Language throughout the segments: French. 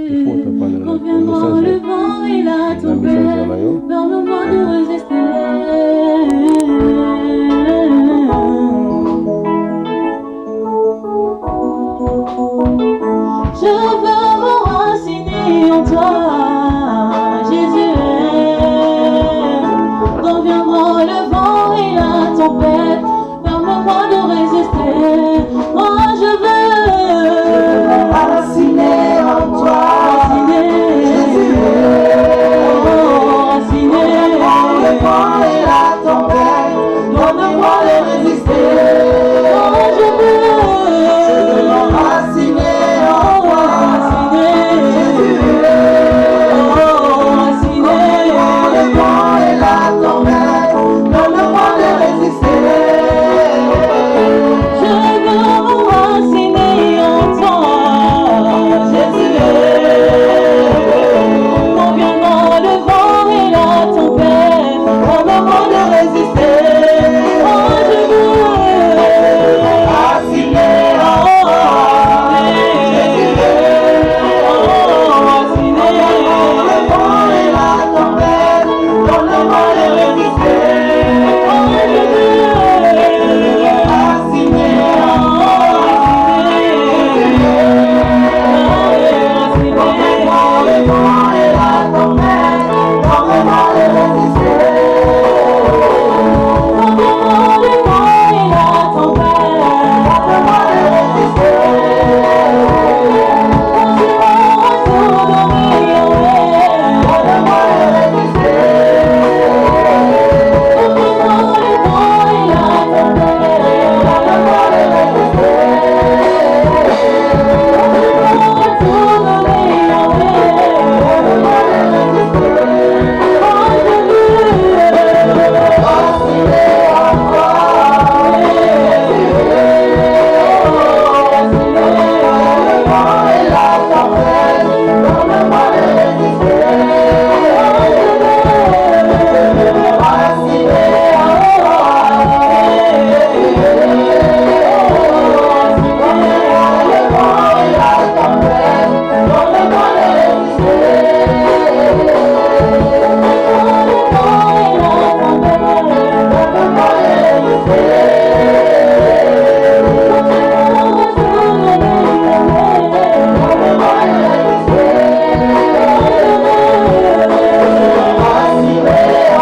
Il faut te parler le Conviens-moi le message. vent et la La message tempête, là, yo. permets-moi de résister. Je veux m'enraciner en toi, Jésus. Conviens-moi le vent et la tempête, permets-moi de résister. Moi je veux m'enraciner en toi, Jésus. Le vent et la tempête, donne-moi de résister. Moi je veux m'enraciner en toi, Jésus. Le vent et la tempête, donne-moi de résister. Je veux m'enraciner en toi, Jésus. Conviens-moi le vent et la tempête, permets-moi de résister. Moi je veux m'enraciner en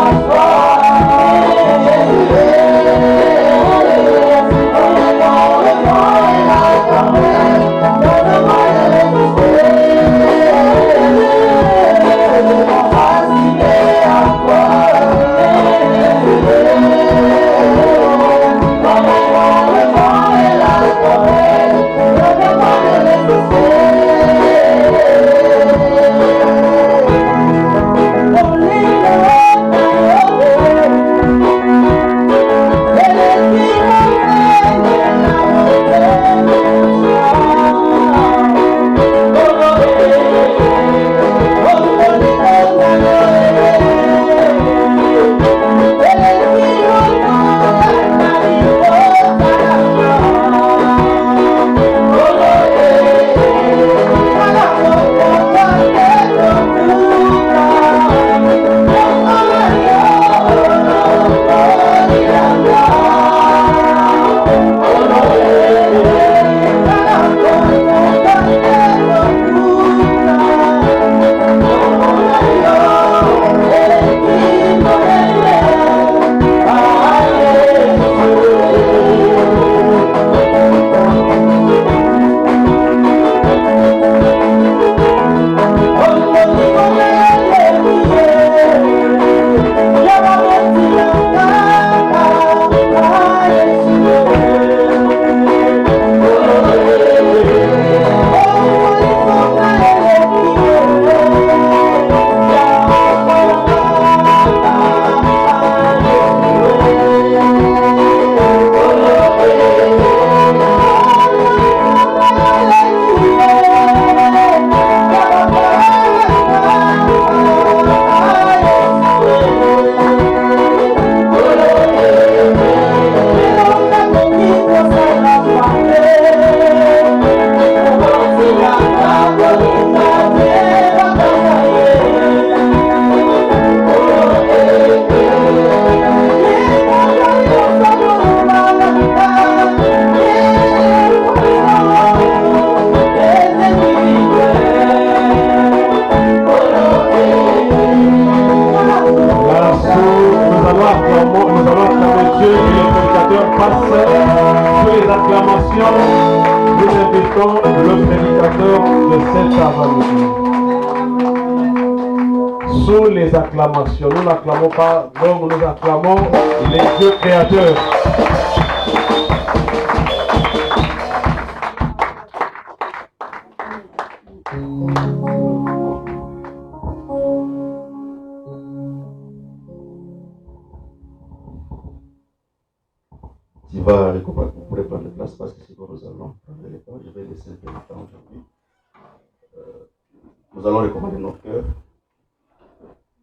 toi, Jésus. Le vent et la tempête, donne-moi de résister. cet avant-midi. Sous les acclamations, nous n'acclamons pas l'homme, nous acclamons les dieux créateurs. Vous pourrez prendre place parce que c'est bon, nous allons prendre le temps. Je vais laisser un peu de temps aujourd'hui. Nous allons recommander notre cœur.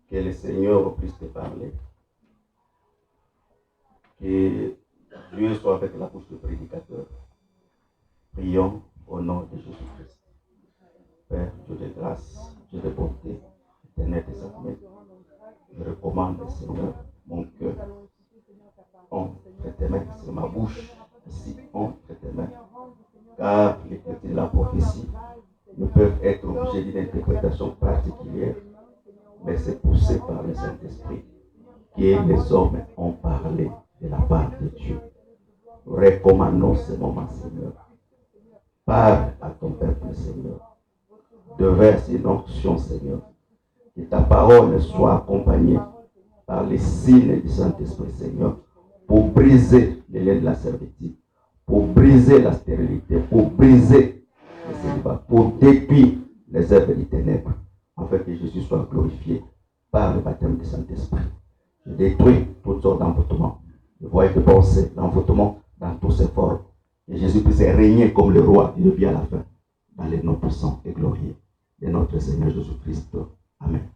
Que le Seigneur puisse te parler. Que Dieu soit avec la bouche du prédicateur. Prions au nom de Jésus-Christ. Père, Dieu de grâce, Dieu de bonté, éternel des armées. Je recommande, Seigneur, mon cœur. Entre tes mains, c'est ma bouche. Ici, entre tes mains. Car les chrétiens de la prophétie ne peuvent être obligés d'une interprétation particulière, mais c'est poussé par le Saint-Esprit que les hommes ont parlé de la part de Dieu. Recommandons ce moment, Seigneur. Parle à ton peuple, Seigneur. Déverse une onction, Seigneur. Que ta parole soit accompagnée par les signes du Saint-Esprit, Seigneur, pour briser les liens de la servitude, pour briser la stérilité, pour briser le célibat, pour détruire les œuvres des ténèbres, afin que Jésus soit glorifié par le baptême du Saint-Esprit. Je détruis toutes sortes d'envoûtements, de voies de pensée, d'envoûtements dans tous ses formes. Et Jésus puisse régner comme le roi du début à la fin, dans les noms puissants et glorieux de notre Seigneur Jésus-Christ. Amen.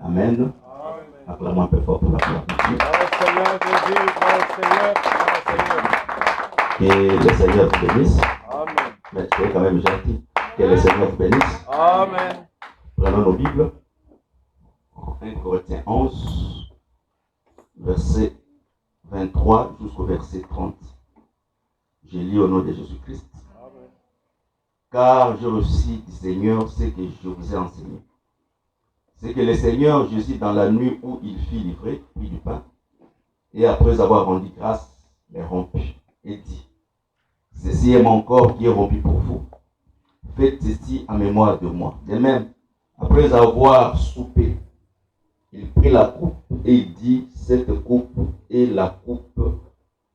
Amen. Acclamons un peu fort pour la gloire de Dieu. Que le Seigneur vous bénisse. Amen. Mais tu es quand même gentil. Que le Seigneur vous bénisse. Amen. Prenons nos Bibles. 1 Corinthiens 11, verset 23 jusqu'au verset 30. Je lis au nom de Jésus-Christ. Amen. Car j'ai reçu du Seigneur ce que je vous ai enseigné. C'est que le Seigneur Jésus, dans la nuit où il fut livré, prit du pain, et après avoir rendu grâce, les rompit, et dit, ceci est mon corps qui est rompu pour vous. Faites ceci en mémoire de moi. De même, après avoir soupé, il prit la coupe et il dit, cette coupe est la coupe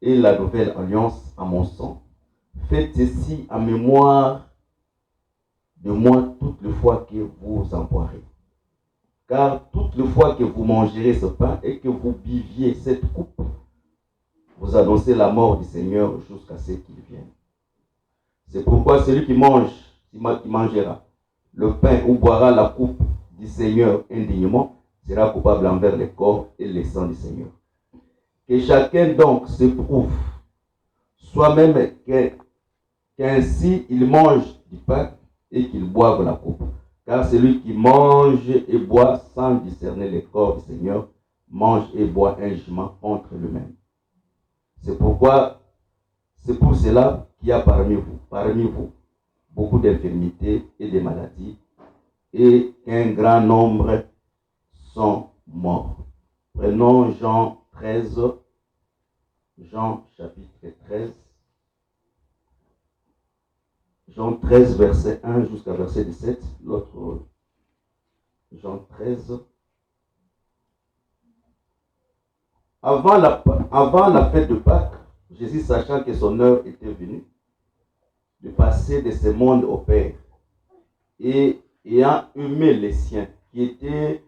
et la nouvelle alliance à mon sang. Faites ceci en mémoire de moi toutes les fois que vous en boirez. Car toutes les fois que vous mangerez ce pain et que vous buviez cette coupe, vous annoncez la mort du Seigneur jusqu'à ce qu'il vienne. C'est pourquoi celui qui mangera le pain ou boira la coupe du Seigneur indignement sera coupable envers le corps et le sang du Seigneur. Que chacun donc se prouve soi-même qu'ainsi il mange du pain et qu'il boive la coupe. Car celui qui mange et boit sans discerner le corps du Seigneur mange et boit un jugement contre lui-même. C'est pour cela qu'il y a parmi vous, beaucoup d'infirmités et de maladies, et qu'un grand nombre sont morts. Prenons Jean chapitre 13. Jean 13, verset 1 jusqu'à verset 17. L'autre, Jean 13. Avant la fête de Pâques, Jésus, sachant que son heure était venue, de passer de ce monde au Père, et ayant aimé les siens, qui étaient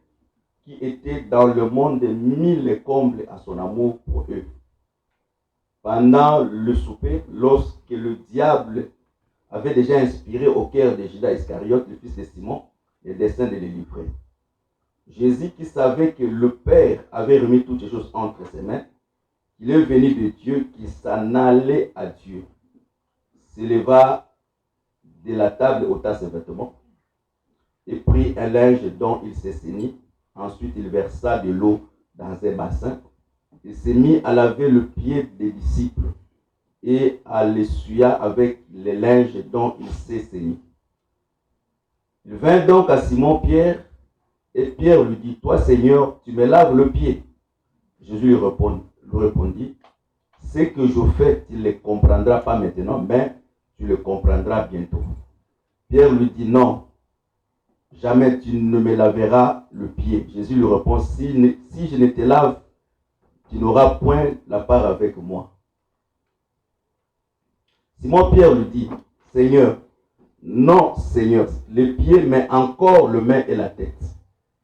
dans le monde, mis les combles à son amour pour eux. Pendant le souper, lorsque le diable avait déjà inspiré au cœur de Judas Iscariote, le fils de Simon, le dessein de les livrer. Jésus, qui savait que le Père avait remis toutes les choses entre ses mains, qu'il est venu de Dieu, qu'il s'en allait à Dieu, s'éleva de la table, ôta ses vêtements, et prit un linge dont il s'assainit. Ensuite, il versa de l'eau dans un bassin, et s'est mis à laver le pied des disciples, et à l'essuyer avec les linges dont il s'est saigné. Il vint donc à Simon-Pierre, et Pierre lui dit, toi Seigneur, tu me laves le pied. Jésus lui répondit, ce que je fais, tu ne le comprendras pas maintenant, mais tu le comprendras bientôt. Pierre lui dit, non, jamais tu ne me laveras le pied. Jésus lui répond, si je ne te lave, tu n'auras point la part avec moi. Simon-Pierre lui dit, Seigneur, non, Seigneur, les pieds, mais encore le main et la tête.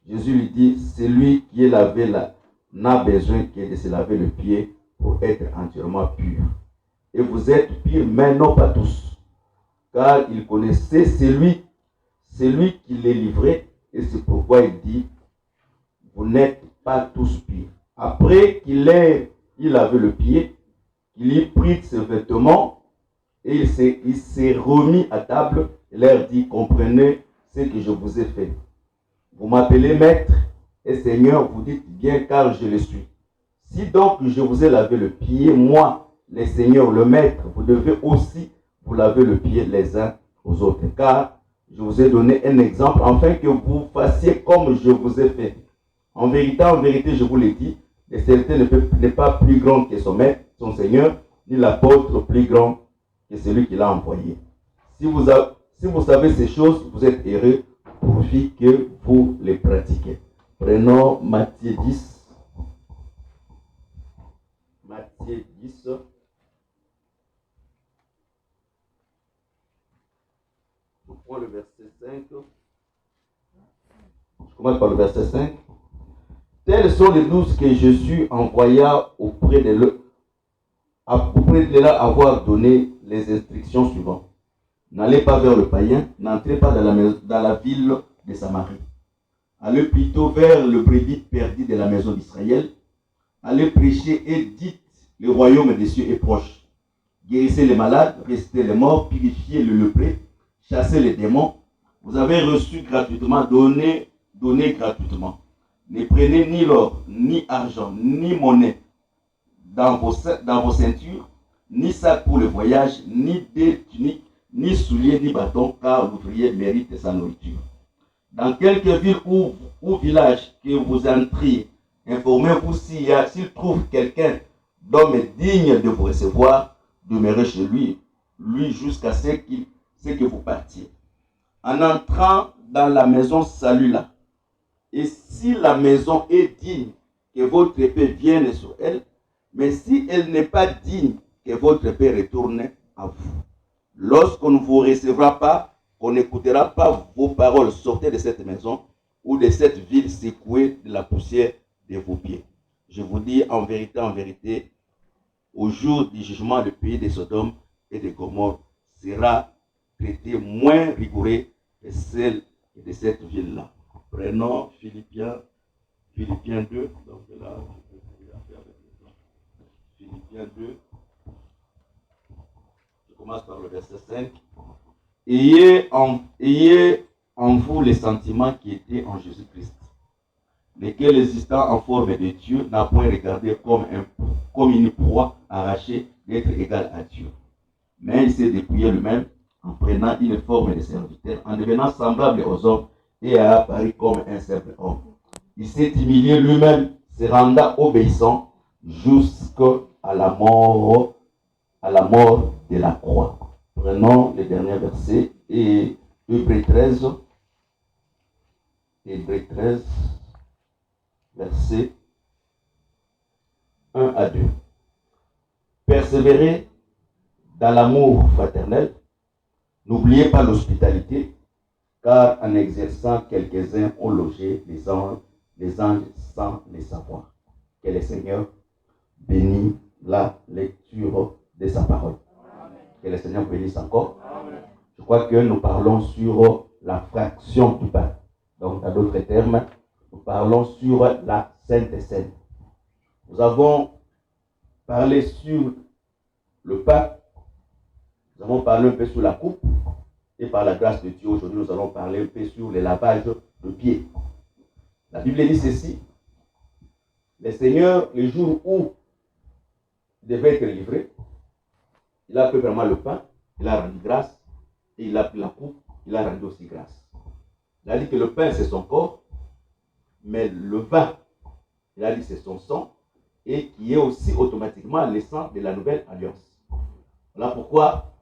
Jésus lui dit, celui qui est lavé là n'a besoin que de se laver le pied pour être entièrement pur. Et vous êtes purs, mais non pas tous. Car il connaissait celui qui les livrait, et c'est pourquoi il dit, vous n'êtes pas tous purs. Après qu'il ait lavé le pied, il y prit ses vêtements, et il s'est remis à table et leur dit, comprenez ce que je vous ai fait. Vous m'appelez maître et Seigneur, vous dites bien car je le suis. Si donc je vous ai lavé le pied, moi, le Seigneur, le maître, vous devez aussi vous laver le pied les uns aux autres. Car je vous ai donné un exemple afin que vous fassiez comme je vous ai fait. En vérité, je vous l'ai dit, le serviteur n'est pas plus grand que son maître, son Seigneur, ni l'apôtre plus grand que celui qui l'a envoyé. Si vous savez ces choses, vous êtes heureux pourvu que vous les pratiquez. Prenons Matthieu 10. Matthieu 10. Je prends le verset 5. Je commence par le verset 5. Tels sont les 12 que Jésus envoya auprès de leur avoir donné les instructions suivantes. N'allez pas vers le païen, n'entrez pas dans la ville de Samarie. Allez plutôt vers le brebis perdu de la maison d'Israël. Allez prêcher et dites, le royaume des cieux est proche. Guérissez les malades, ressuscitez les morts, purifiez le lépreux, chassez les démons. Vous avez reçu gratuitement, donnez gratuitement. Ne prenez ni l'or, ni argent, ni monnaie dans vos ceintures, ni sac pour le voyage, ni des tuniques, ni souliers, ni bâtons, car l'ouvrier mérite sa nourriture. Dans quelque ville ou village que vous entriez, informez-vous s'il trouve quelqu'un d'homme digne de vous recevoir, demeurez chez lui jusqu'à ce que vous partiez. En entrant dans la maison, salut-la. Et si la maison est digne, que votre épée vienne sur elle, mais si elle n'est pas digne, que votre épée retourne à vous. Lorsqu'on ne vous recevra pas, qu'on n'écoutera pas vos paroles, sortez de cette maison ou de cette ville secouée de la poussière de vos pieds. Je vous dis en vérité, au jour du jugement, le pays de Sodome et de Gomorrhe sera traité moins rigoureux que celle de cette ville-là. Prenons Philippiens 2. Donc là, Philippiens 2. Je commence par le verset 5. Ayez en vous les sentiments qui étaient en Jésus-Christ, lesquels existant en forme de Dieu n'a point regardé comme une proie arrachée d'être égal à Dieu. Mais il s'est dépouillé lui-même en prenant une forme de serviteur, en devenant semblable aux hommes et a apparu comme un simple homme. Il s'est humilié lui-même, se rendant obéissant jusqu'à la mort de la croix. Prenons le dernier verset et Hébreux 13, verset 1 à 2. Persévérez dans l'amour fraternel, n'oubliez pas l'hospitalité, car en exerçant, quelques-uns ont logé les anges sans les savoir. Que le Seigneur bénisse la lecture de sa parole. Amen. Que le Seigneur bénisse encore. Amen. Je crois que nous parlons sur la fraction du pain. Donc, dans d'autres termes, nous parlons sur la Sainte Seine. Nous avons parlé sur le pain, nous avons parlé un peu sur la coupe, et par la grâce de Dieu, aujourd'hui, nous allons parler un peu sur le lavage de pieds. La Bible dit ceci: le Seigneur, le jour où il devait être livré, il a pris vraiment le pain, il a rendu grâce, et il a pris la coupe, il a rendu aussi grâce. Il a dit que le pain, c'est son corps, mais le vin, il a dit c'est son sang, et qui est aussi automatiquement le sang de la nouvelle alliance. Voilà pourquoi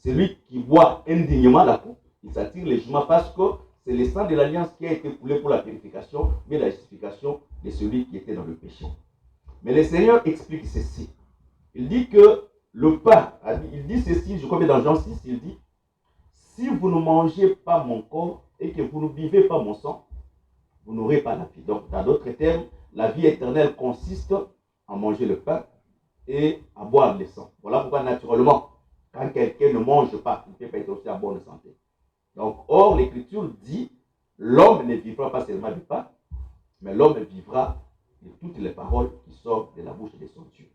celui qui boit indignement la coupe Il s'attire les jugements parce que c'est le sang de l'alliance qui a été coulé pour la purification, mais la justification de celui qui était dans le péché. Mais le Seigneur explique ceci. Il dit que le pain, il dit ceci, je crois que dans Jean 6, il dit, si vous ne mangez pas mon corps et que vous ne buvez pas mon sang, vous n'aurez pas la vie. Donc, dans d'autres termes, la vie éternelle consiste à manger le pain et à boire le sang. Voilà pourquoi, naturellement, quand quelqu'un ne mange pas, il ne peut pas être aussi en bonne santé. Donc, or, l'Écriture dit, l'homme ne vivra pas seulement du pain, mais l'homme vivra de toutes les paroles qui sortent de la bouche de son Dieu.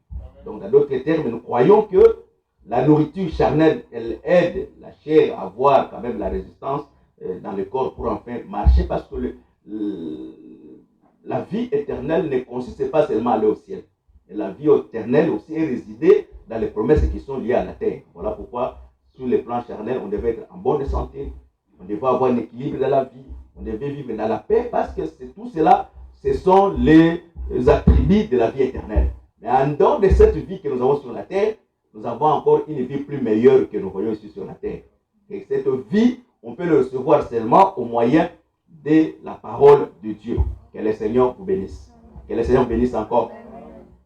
Donc, dans d'autres termes, nous croyons que la nourriture charnelle, elle aide la chair à avoir quand même la résistance dans le corps pour enfin marcher, parce que la vie éternelle ne consiste pas seulement à aller au ciel. Et la vie éternelle aussi est résidée dans les promesses qui sont liées à la terre. Voilà pourquoi, sur le plan charnel, on devait être en bonne santé, on devait avoir un équilibre dans la vie, on devait vivre dans la paix, parce que tout cela, ce sont les attributs de la vie éternelle. Mais en dehors de cette vie que nous avons sur la terre, nous avons encore une vie plus meilleure que nous voyons ici sur la terre. Et cette vie, on peut le recevoir seulement au moyen de la parole de Dieu. Que le Seigneur vous bénisse. Que le Seigneur vous bénisse encore.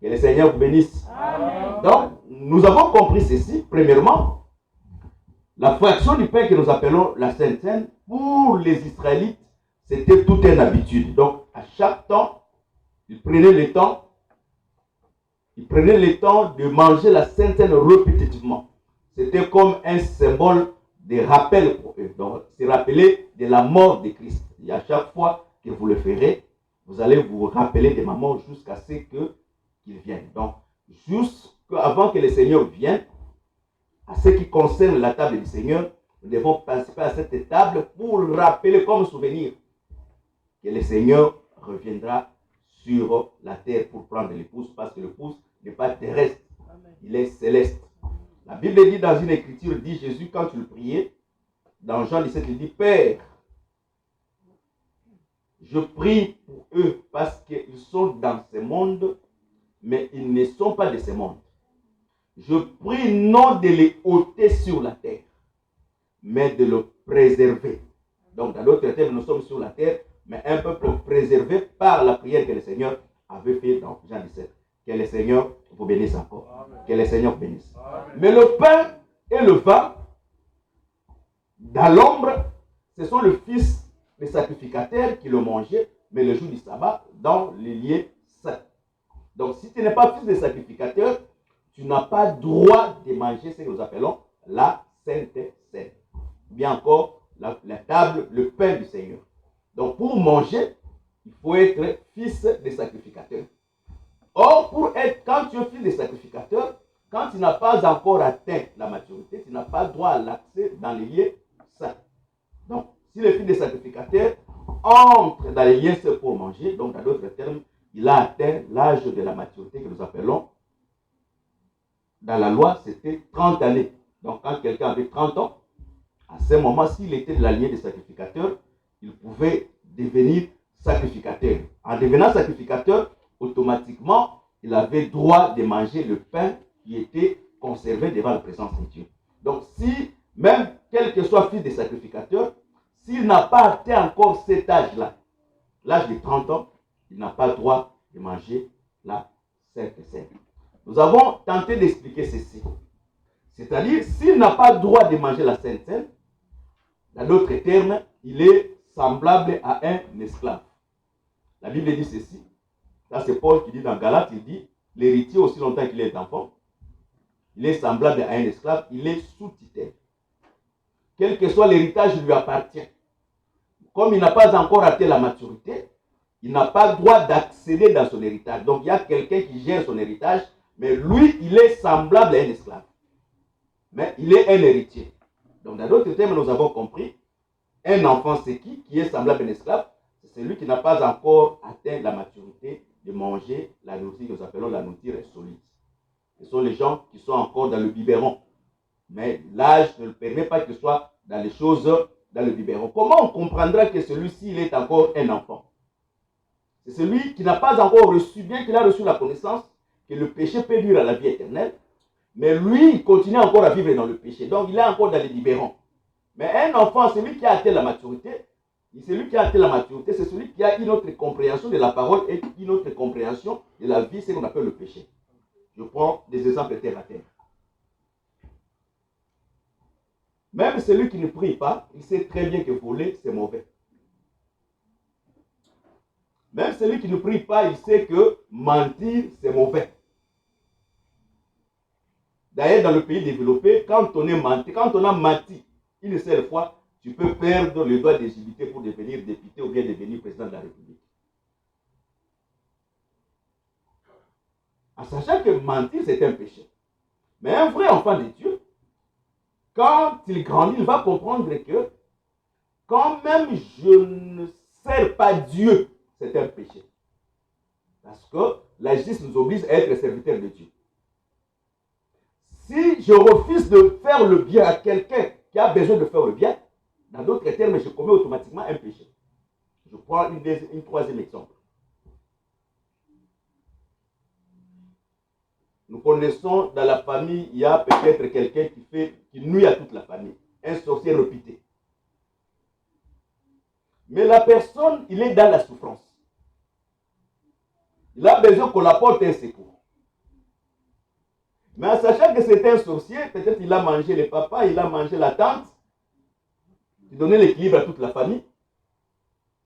Que le Seigneur vous bénisse. Amen. Donc, nous avons compris ceci. Premièrement, la fraction du pain que nous appelons la Sainte Seine, pour les Israélites, c'était toute une habitude. Donc, à chaque temps, ils prenaient le temps de manger la Sainte Seine répétitivement. C'était comme un symbole de rappel pour eux. Donc, c'est rappeler de la mort de Christ. Et à chaque fois que vous le ferez, vous allez vous rappeler de ma mort jusqu'à ce qu'il vienne. Donc, avant que le Seigneur vienne, à ce qui concerne la table du Seigneur, nous devons participer à cette table pour rappeler comme souvenir que le Seigneur reviendra sur la terre pour prendre l'épouse, parce que l'épouse n'est pas terrestre, il est céleste. La Bible dit dans une écriture, dit Jésus, quand il priait, dans Jean 17, il dit, Père, je prie pour eux parce qu'ils sont dans ce monde, mais ils ne sont pas de ce monde. Je prie non de les ôter sur la terre, mais de le préserver. Donc, dans d'autres termes, nous sommes sur la terre, mais un peuple préservé par la prière que le Seigneur avait fait dans Jean 17. Que le Seigneur vous bénisse encore. Amen. Que le Seigneur vous bénisse. Amen. Mais le pain et le vin, dans l'ombre, ce sont le fils des sacrificateurs qui le mangeaient, mais le jour du sabbat, dans les lieux saints. Donc, si tu n'es pas fils des sacrificateurs, tu n'as pas droit de manger ce que nous appelons la Sainte Seine. Bien encore, la table, le pain du Seigneur. Donc, pour manger, il faut être fils des sacrificateurs. Or, quand tu es fils des sacrificateurs, quand tu n'as pas encore atteint la maturité, tu n'as pas droit à l'accès dans les lieux saints. Donc, si le fils des sacrificateurs entre dans les lieux saints pour manger, donc dans d'autres termes, il a atteint l'âge de la maturité que nous appelons, dans la loi, c'était 30 années. Donc, quand quelqu'un avait 30 ans, à ce moment, s'il était de la lignée des sacrificateurs, il pouvait devenir sacrificateur. En devenant sacrificateur, automatiquement, il avait droit de manger le pain qui était conservé devant la présence de Dieu. Donc, si, même quel que soit fils des sacrificateurs, s'il n'a pas atteint encore cet âge-là, l'âge de 30 ans, il n'a pas droit de manger la Sainte Seine. Nous avons tenté d'expliquer ceci. C'est-à-dire, s'il n'a pas le droit de manger la Sainte Seine, dans d'autres termes, il est semblable à un esclave. La Bible dit ceci. Là, c'est Paul qui dit dans Galates, il dit, l'héritier, aussi longtemps qu'il est enfant, il est semblable à un esclave, il est sous-tutelle. Quel que soit l'héritage, il lui appartient. Comme il n'a pas encore atteint la maturité, il n'a pas le droit d'accéder dans son héritage. Donc, il y a quelqu'un qui gère son héritage, mais lui, il est semblable à un esclave. Mais il est un héritier. Donc, dans d'autres termes, nous avons compris, un enfant, c'est qui est semblable à un esclave? C'est celui qui n'a pas encore atteint la maturité de manger la nourriture que nous appelons la nourriture solide. Ce sont les gens qui sont encore dans le biberon. Mais l'âge ne le permet pas qu'il soit dans les choses dans le biberon. Comment on comprendra que celui-ci il est encore un enfant? C'est celui qui n'a pas encore reçu, bien qu'il a reçu la connaissance que le péché peut nuire à la vie éternelle, mais lui, il continue encore à vivre dans le péché. Donc, il est encore dans les biberons. Mais un enfant, celui qui a atteint la maturité, c'est celui qui a une autre compréhension de la parole et une autre compréhension de la vie, c'est ce qu'on appelle le péché. Je prends des exemples terre à terre. Même celui qui ne prie pas, il sait très bien que voler, c'est mauvais. Même celui qui ne prie pas, il sait que mentir, c'est mauvais. D'ailleurs, dans le pays développé, quand on a menti une seule fois, tu peux perdre le droit d'éligibilité pour devenir député ou bien devenir président de la République. En sachant que mentir, c'est un péché. Mais un vrai enfant de Dieu, quand il grandit, il va comprendre que quand même je ne sers pas Dieu, c'est un péché. Parce que la justice nous oblige à être serviteurs de Dieu. Si je refuse de faire le bien à quelqu'un qui a besoin de faire le bien, dans d'autres termes, je commets automatiquement un péché. Je prends une troisième exemple. Nous connaissons dans la famille, il y a peut-être quelqu'un qui nuit à toute la famille, un sorcier réputé. Mais la personne, il est dans la souffrance. Il a besoin qu'on l'apporte un secours. Mais en sachant que c'est un sorcier, peut-être il a mangé le papa, il a mangé la tante, il donnait l'équilibre à toute la famille.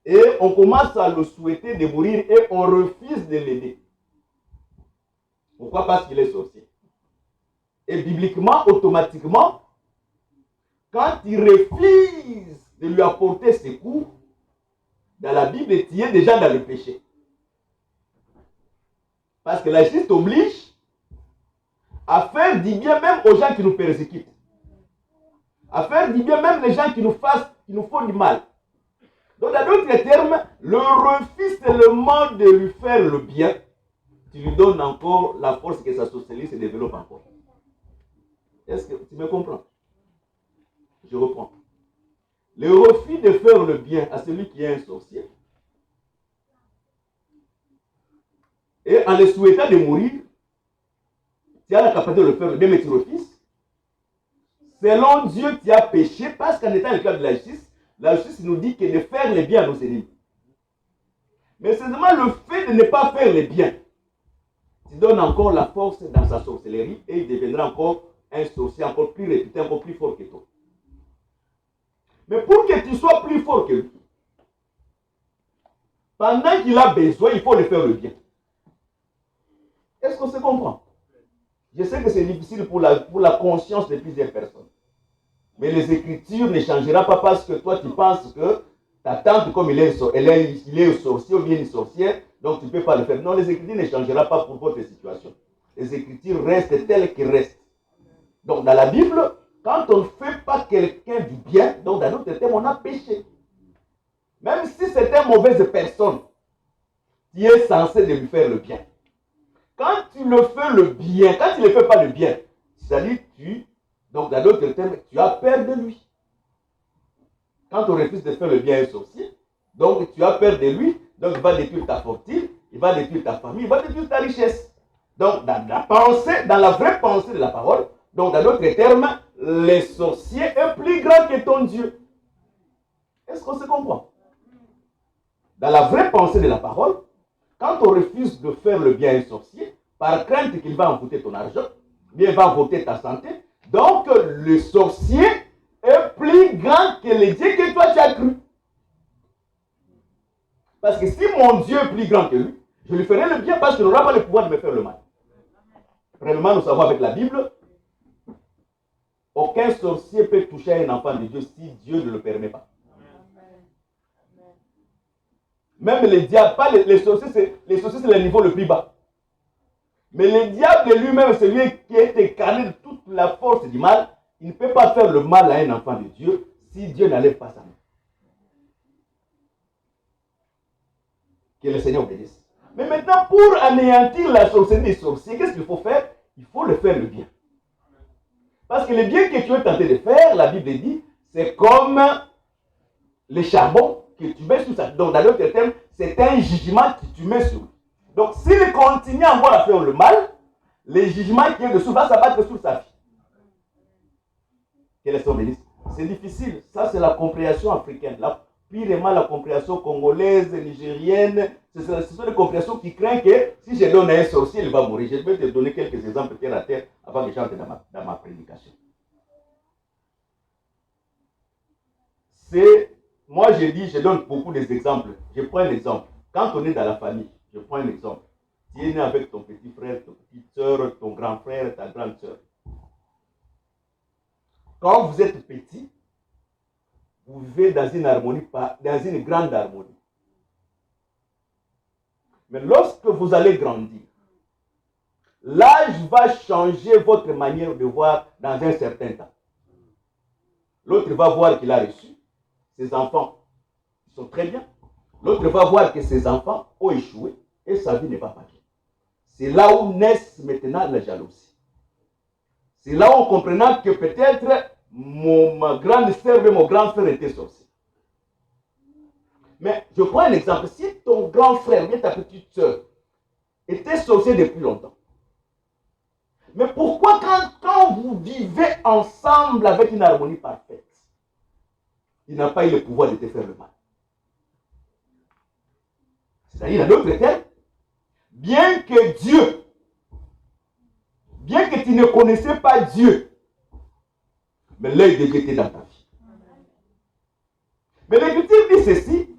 Et on commence à le souhaiter de mourir et on refuse de l'aider. Pourquoi? Parce qu'il est sorcier. Et bibliquement, automatiquement, quand il refuse de lui apporter secours, dans la Bible, tu es déjà dans le péché. Parce que la justice t'oblige à faire du bien même aux gens qui nous persécutent. À faire du bien même les gens qui nous font du mal. Donc, dans d'autres termes, le refus seulement de lui faire le bien, tu lui donnes encore la force que sa sorcellerie se développe encore. Est-ce que tu me comprends? Je reprends. Le refus de faire le bien à celui qui est un sorcier, et en le souhaitant de mourir, tu as la capacité de le faire le bien, mais tu refuses. Selon Dieu, tu as péché parce qu'en étant le cas de la justice nous dit que de faire le bien à nos ennemis. Mais c'est seulement le fait de ne pas faire le bien. Tu donnes encore la force dans sa sorcellerie et il deviendra encore un sorcier encore plus réputé, encore plus fort que toi. Mais pour que tu sois plus fort que lui, pendant qu'il a besoin, il faut le faire le bien. Est-ce qu'on se comprend? Je sais que c'est difficile pour la conscience de plusieurs personnes. Mais les Écritures ne changeront pas parce que toi tu penses que ta tante, comme il est un sorcier ou bien une sorcière, donc tu ne peux pas le faire. Non, les Écritures ne changeront pas pour votre situation. Les Écritures restent telles qu'elles restent. Donc dans la Bible, quand on ne fait pas quelqu'un du bien, donc dans d'autres termes, on a péché. Même si c'est une mauvaise personne, tu es censé de lui faire le bien. Quand tu le fais le bien, quand tu ne fais pas le bien, c'est-à-dire donc dans d'autres termes, tu as peur de lui. Quand on refuse de faire le bien à un sorcier, donc tu as peur de lui, donc il va détruire ta fortune, il va détruire ta famille, il va détruire ta richesse. Donc dans la vraie pensée de la parole, donc dans d'autres termes, le sorcier est plus grand que ton Dieu. Est-ce qu'on se comprend? Dans la vraie pensée de la parole, quand on refuse de faire le bien à un sorcier, par crainte qu'il va emporter ton argent, bien il va emporter ta santé, donc le sorcier est plus grand que le Dieu que toi tu as cru. Parce que si mon Dieu est plus grand que lui, je lui ferai le bien parce qu'il n'aura pas le pouvoir de me faire le mal. Premièrement, nous savons avec la Bible, aucun sorcier peut toucher un enfant de Dieu si Dieu ne le permet pas. Même les diables, pas les sorciers, c'est le niveau le plus bas. Mais le diable lui-même, c'est lui qui est incarné de toute la force du mal. Il ne peut pas faire le mal à un enfant de Dieu si Dieu n'enlève pas sa main. Que le Seigneur bénisse. Mais maintenant, pour anéantir la sorcellerie des sorciers, qu'est-ce qu'il faut faire? Il faut le faire le bien. Parce que le bien que tu es tenté de faire, la Bible dit, c'est comme le charbon que tu mets sur sa vie. Donc, dans d'autres termes, c'est un jugement que tu mets sur lui. Donc, s'il continue encore à faire le mal, le jugement qui est dessous va s'abattre sur sa vie. Que le Seigneur bénisse. C'est difficile. Ça, c'est la compréhension africaine. Purement la compréhension congolaise, nigérienne. Ce sont des compréhensions qui craignent que si je donne à un sorcier, il va mourir. Je vais te donner quelques exemples terre à terre avant que j'entre dans ma prédication. Moi, je donne beaucoup d'exemples. Je prends un exemple. Quand on est dans la famille, je prends un exemple. Tu es né avec ton petit frère, ta petite soeur, ton grand frère, ta grande soeur. Quand vous êtes petit, vous vivez dans une harmonie, dans une grande harmonie. Mais lorsque vous allez grandir, l'âge va changer votre manière de voir dans un certain temps. L'autre va voir qu'il a reçu. Ses enfants sont très bien. L'autre va voir que ses enfants ont échoué et sa vie ne va pas bien. C'est là où naît maintenant la jalousie. C'est là où on comprend que peut-être ma grande sœur et mon grand frère étaient sorciers. Mais je prends un exemple. Si ton grand frère ou ta petite sœur était sorcier depuis longtemps, mais pourquoi quand vous vivez ensemble avec une harmonie parfaite, il n'a pas eu le pouvoir de te faire le mal? C'est-à-dire, dans d'autres termes, bien que tu ne connaissais pas Dieu, mais l'œil de Dieu était dans ta vie. Mais l'Écriture dit ceci: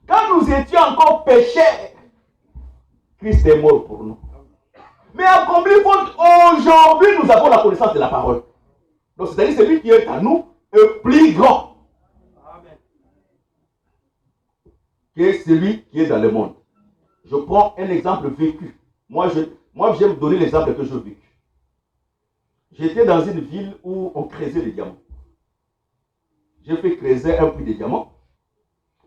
quand nous étions encore pécheurs, Christ est mort pour nous. Mais accompli aujourd'hui, nous avons la connaissance de la parole. Donc, c'est-à-dire, celui qui est à nous est plus grand que celui qui est dans le monde. Je prends un exemple vécu. Moi, j'aime donner l'exemple que j'ai vécu. J'étais dans une ville où on creusait des diamants. J'ai fait creuser un puits de diamants.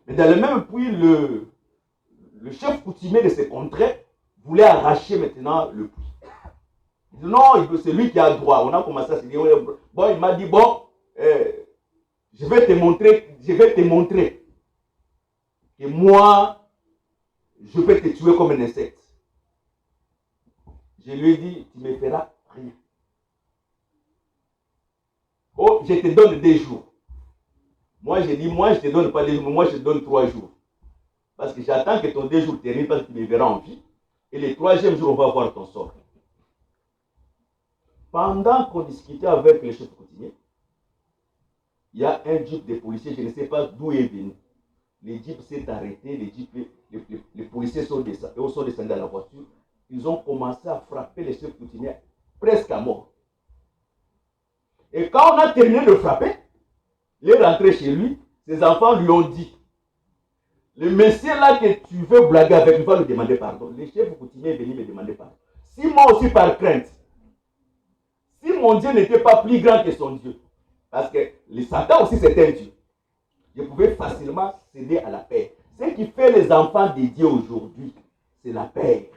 Mais dans le même puits, le chef coutumier de ces contrées voulait arracher maintenant le puits. Il dit non, c'est lui qui a droit. On a commencé à se dire, bon, il m'a dit, bon, je vais te montrer que moi, je vais te tuer comme un insecte. Je lui ai dit, tu me feras rien. Oh, je te donne 2 jours. Moi, j'ai dit, moi, je ne te donne pas 2 jours, moi, je te donne 3 jours. Parce que j'attends que ton 2 jours termine parce que tu me verras en vie. Et le 3e jour, on va voir ton sort. Pendant qu'on discutait avec le chef coutumier, il y a un jeep de policiers, je ne sais pas d'où il est venu. Le jeep s'est arrêté, les policiers sont descendus à la voiture. Ils ont commencé à frapper le chef coutumier presque à mort. Et quand on a terminé de frapper, il est rentré chez lui, ses enfants lui ont dit, le monsieur là que tu veux blaguer avec, il va lui demander pardon. Le chef coutumier est venu me demander pardon. Si moi aussi par crainte, si mon Dieu n'était pas plus grand que son Dieu, parce que le Satan aussi c'est un Dieu, je pouvais facilement céder à la paix. Ce qui fait les enfants de Dieu aujourd'hui, c'est la paix.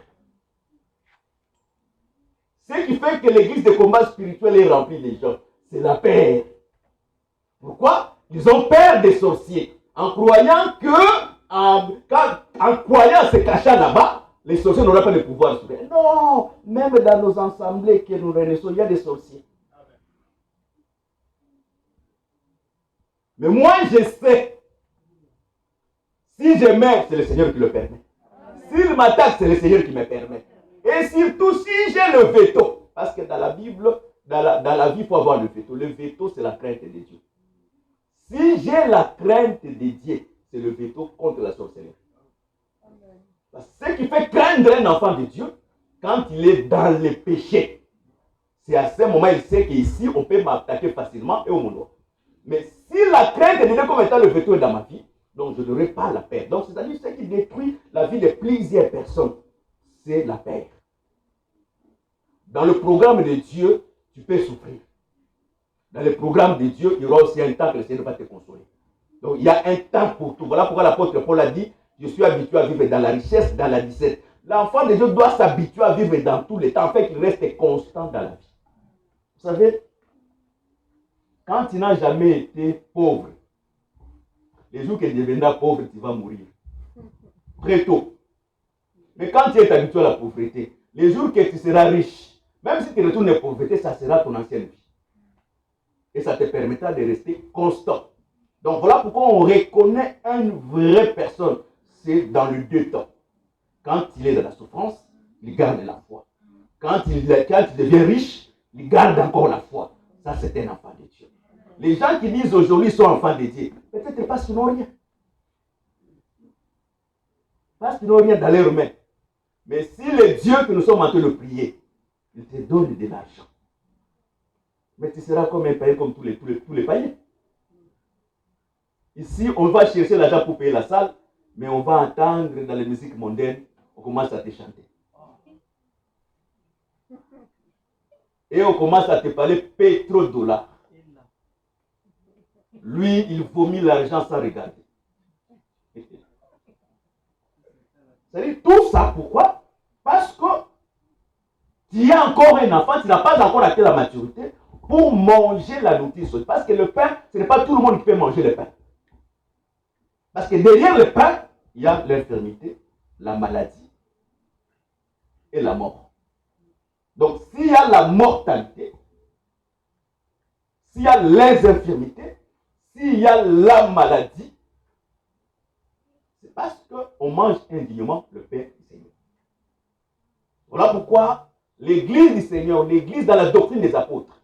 Ce qui fait que l'église de combat spirituel est remplie de gens, c'est la paix. Pourquoi? Ils ont peur des sorciers. En croyant que, en croyant se cacher là-bas, les sorciers n'auraient pas le pouvoir sur eux. Non, même dans nos assemblées que nous renaissons, il y a des sorciers. Mais moi, je sais, si je meurs, c'est le Seigneur qui le permet. S'il m'attaque, c'est le Seigneur qui me permet. Et surtout, si j'ai le veto, parce que dans la Bible, dans la vie, il faut avoir le veto. Le veto, c'est la crainte de Dieu. Si j'ai la crainte de Dieu, c'est le veto contre la sorcellerie. Parce que ce qui fait craindre un enfant de Dieu, quand il est dans le péché, c'est à ce moment il sait qu'ici, on peut m'attaquer facilement et au monde. Mais si la crainte de Dieu comme étant le veto est dans ma vie, donc je n'aurai pas la paix. Donc c'est-à-dire ce qui détruit la vie de plusieurs personnes, c'est la paix. Dans le programme de Dieu, tu peux souffrir. Dans le programme de Dieu, il y aura aussi un temps que le Seigneur va te consoler. Donc il y a un temps pour tout. Voilà pourquoi l'apôtre Paul a dit, je suis habitué à vivre dans la richesse, dans la disette. L'enfant de Dieu doit s'habituer à vivre dans tous les temps, afin qu'il reste constant dans la vie. Vous savez, quand tu n'as jamais été pauvre, les jours que tu deviendras pauvre, tu vas mourir. Très tôt. Mais quand tu es habitué à la pauvreté, les jours que tu seras riche, même si tu retournes à la pauvreté, ça sera ton ancienne vie. Et ça te permettra de rester constant. Donc voilà pourquoi on reconnaît une vraie personne. C'est dans le deux temps. Quand il est dans la souffrance, il garde la foi. Quand il devient riche, il garde encore la foi. Ça, c'est un enfant de Dieu. Les gens qui disent aujourd'hui sont enfants de Dieu, peut-être parce qu'ils n'ont rien. Parce qu'ils n'ont rien dans leurs mains. Mais si le Dieu que nous sommes en train de prier, il te donne de l'argent, mais tu seras comme un païen comme tous les païens. Ici, on va chercher l'argent pour payer la salle, mais on va entendre dans les musiques mondaines, on commence à te chanter. Et on commence à te parler pétrodollars. Lui, il vomit l'argent sans regarder. C'est-à-dire, tout ça, pourquoi? Parce que tu as encore un enfant, tu n'as pas encore atteint la maturité pour manger la nourriture. Parce que le pain, ce n'est pas tout le monde qui peut manger le pain. Parce que derrière le pain, il y a l'infirmité, la maladie et la mort. Donc, s'il y a la mortalité, s'il y a les infirmités, s'il y a la maladie, c'est parce qu'on mange indignement le pain du Seigneur. Voilà pourquoi l'église du Seigneur, l'église dans la doctrine des apôtres,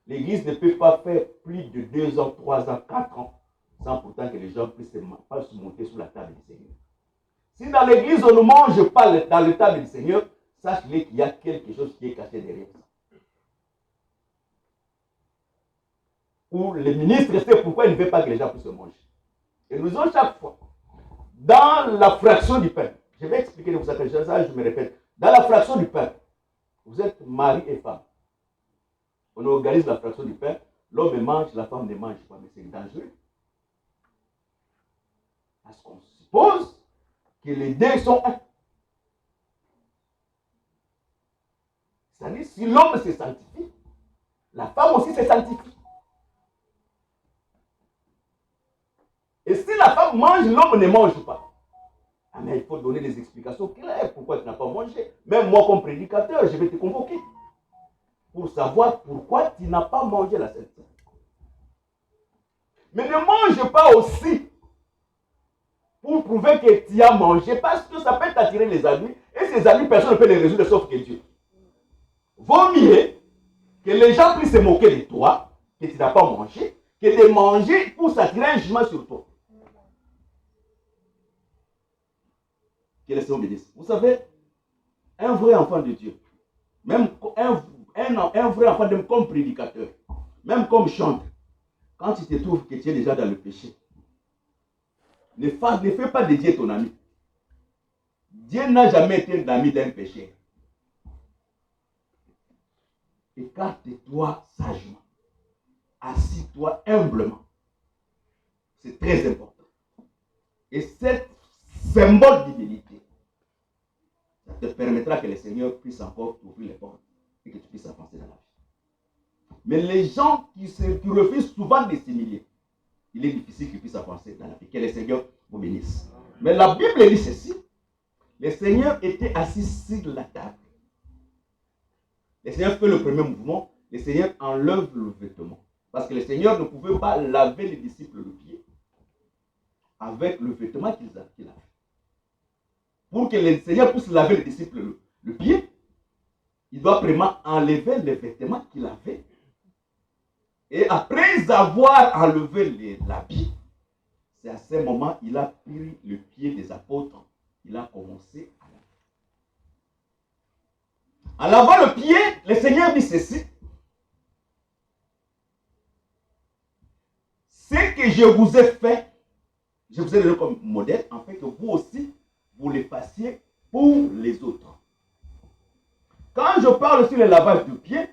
l'église ne peut pas faire plus de 2 ans, 3 ans, 4 ans, sans pourtant que les gens puissent se monter sur la table du Seigneur. Si dans l'église on ne mange pas dans la table du Seigneur, sachez qu'il y a quelque chose qui est caché derrière ça. Ou le ministre sait pourquoi il ne veut pas que les gens puissent manger. Et nous avons chaque fois, dans la fraction du pain, je vais expliquer, vous savez, ça, je me répète, dans la fraction du pain, vous êtes mari et femme. On organise la fraction du pain, l'homme mange, la femme ne mange pas, mais c'est dangereux. Parce qu'on suppose que les deux sont un. C'est-à-dire, si l'homme se sanctifie, la femme aussi se sanctifie. Et si la femme mange, l'homme ne mange pas. Ah, mais il faut donner des explications claires. Pourquoi tu n'as pas mangé? Même moi, comme prédicateur, je vais te convoquer. Pour savoir pourquoi tu n'as pas mangé la Sainte Seine. Mais ne mange pas aussi pour prouver que tu as mangé, parce que ça peut t'attirer les amis. Et ces amis, personne ne peut les résoudre sauf que Dieu. Vaut mieux que les gens puissent se moquer de toi, que tu n'as pas mangé, que de manger pour s'attirer un jugement sur toi. Que le Seigneur bénisse. Vous savez, un vrai enfant de Dieu, même un vrai enfant de Dieu comme prédicateur, même comme chanteur, quand tu te trouves que tu es déjà dans le péché, ne fais pas de Dieu ton ami. Dieu n'a jamais été l'ami d'un péché. Écarte-toi sagement. Assis-toi humblement. C'est très important. Et cette symbole d'humilité, ça te permettra que le Seigneur puisse encore t'ouvrir les portes et que tu puisses avancer dans la vie. Mais les gens qui refusent souvent de s'humilier, il est difficile qu'ils puissent avancer dans la vie. Que le Seigneur vous bénisse. Mais la Bible dit ceci. Le Seigneur était assis sur la table. Le Seigneur fait le premier mouvement. Le Seigneur enlève le vêtement. Parce que le Seigneur ne pouvait pas laver les disciples le pied avec le vêtement qu'il avait. Pour que le Seigneur puisse laver les disciples le pied, il doit vraiment enlever les vêtements qu'il avait. Et après avoir enlevé l'habit, c'est à ce moment qu'il a pris le pied des apôtres. Il a commencé à laver. En lavant le pied, le Seigneur dit ceci. Ce que je vous ai fait, je vous ai donné comme modèle, en fait que vous aussi, vous le fassiez pour les autres. Quand je parle sur le lavage de pied,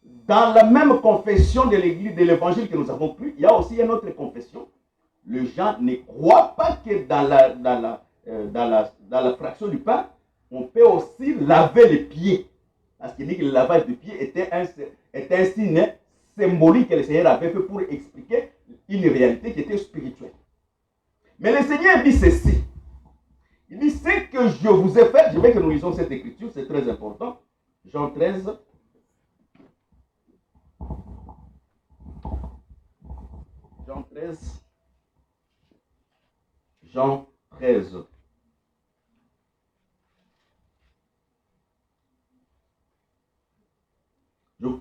dans la même confession de l'église, de l'évangile que nous avons pris, il y a aussi une autre confession. Les gens ne croient pas que dans la fraction du pain, on peut aussi laver les pieds. Parce qu'il dit que le lavage de pied était un signe symbolique que le Seigneur avait fait pour expliquer une réalité qui était spirituelle. Mais le Seigneur dit ceci. Il dit, ce que je vous ai fait, je veux que nous lisons cette écriture, c'est très important. Jean 13. Jean 13. Jean 13.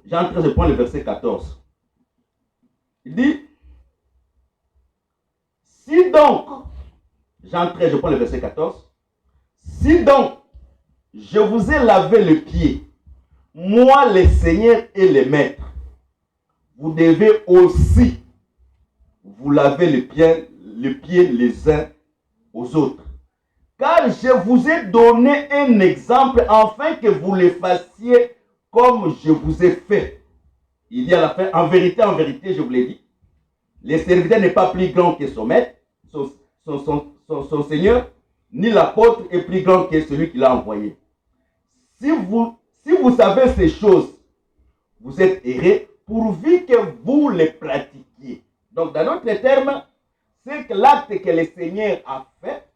Jean 13, je prends le verset 14. Il dit, si donc, Jean 13, je prends le verset 14, si donc je vous ai lavé le pied, moi les seigneurs et les maîtres, vous devez aussi vous laver les pieds les uns aux autres. Car je vous ai donné un exemple afin que vous le fassiez comme je vous ai fait. Il dit à la fin, en vérité, je vous l'ai dit, le serviteur n'est pas plus grand que son maître, son Seigneur, ni l'apôtre est plus grand que celui qui l'a envoyé. Si vous savez ces choses, vous êtes heureux pourvu que vous les pratiquiez. Donc, dans d'autres termes, c'est que l'acte que le Seigneur a fait,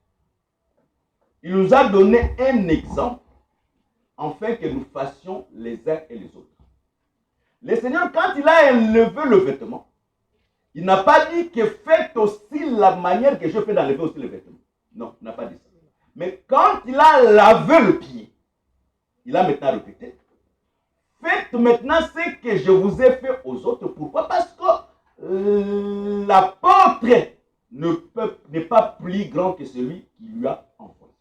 il nous a donné un exemple afin que nous fassions les uns et les autres. Le Seigneur, quand il a enlevé le vêtement, il n'a pas dit que faites aussi la manière que je fais d'enlever aussi le vêtement. Non, il n'a pas dit ça. Mais quand il a lavé le pied, il a maintenant répété, faites maintenant ce que je vous ai fait aux autres. Pourquoi? Parce que l'apôtre n'est pas plus grand que celui qui lui a envoyé.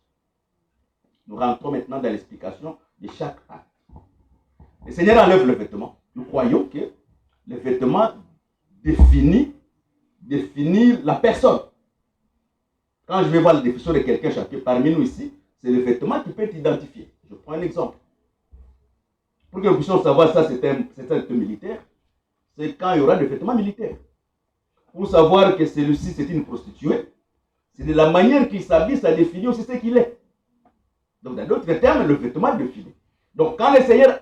Nous rentrons maintenant dans l'explication de chaque acte. Le Seigneur enlève le vêtement. Nous croyons que le vêtement définit la personne. Quand je vais voir la définition de quelqu'un parmi nous ici, c'est le vêtement qui peut t'identifier. Je prends un exemple. Pour que nous puissions savoir ça, c'est un acte militaire. C'est quand il y aura des vêtements militaires. Pour savoir que celui-ci, c'est une prostituée, c'est de la manière qu'il s'habille, ça définit aussi ce qu'il est. Donc, dans d'autres termes, le vêtement définit. Donc, quand le Seigneur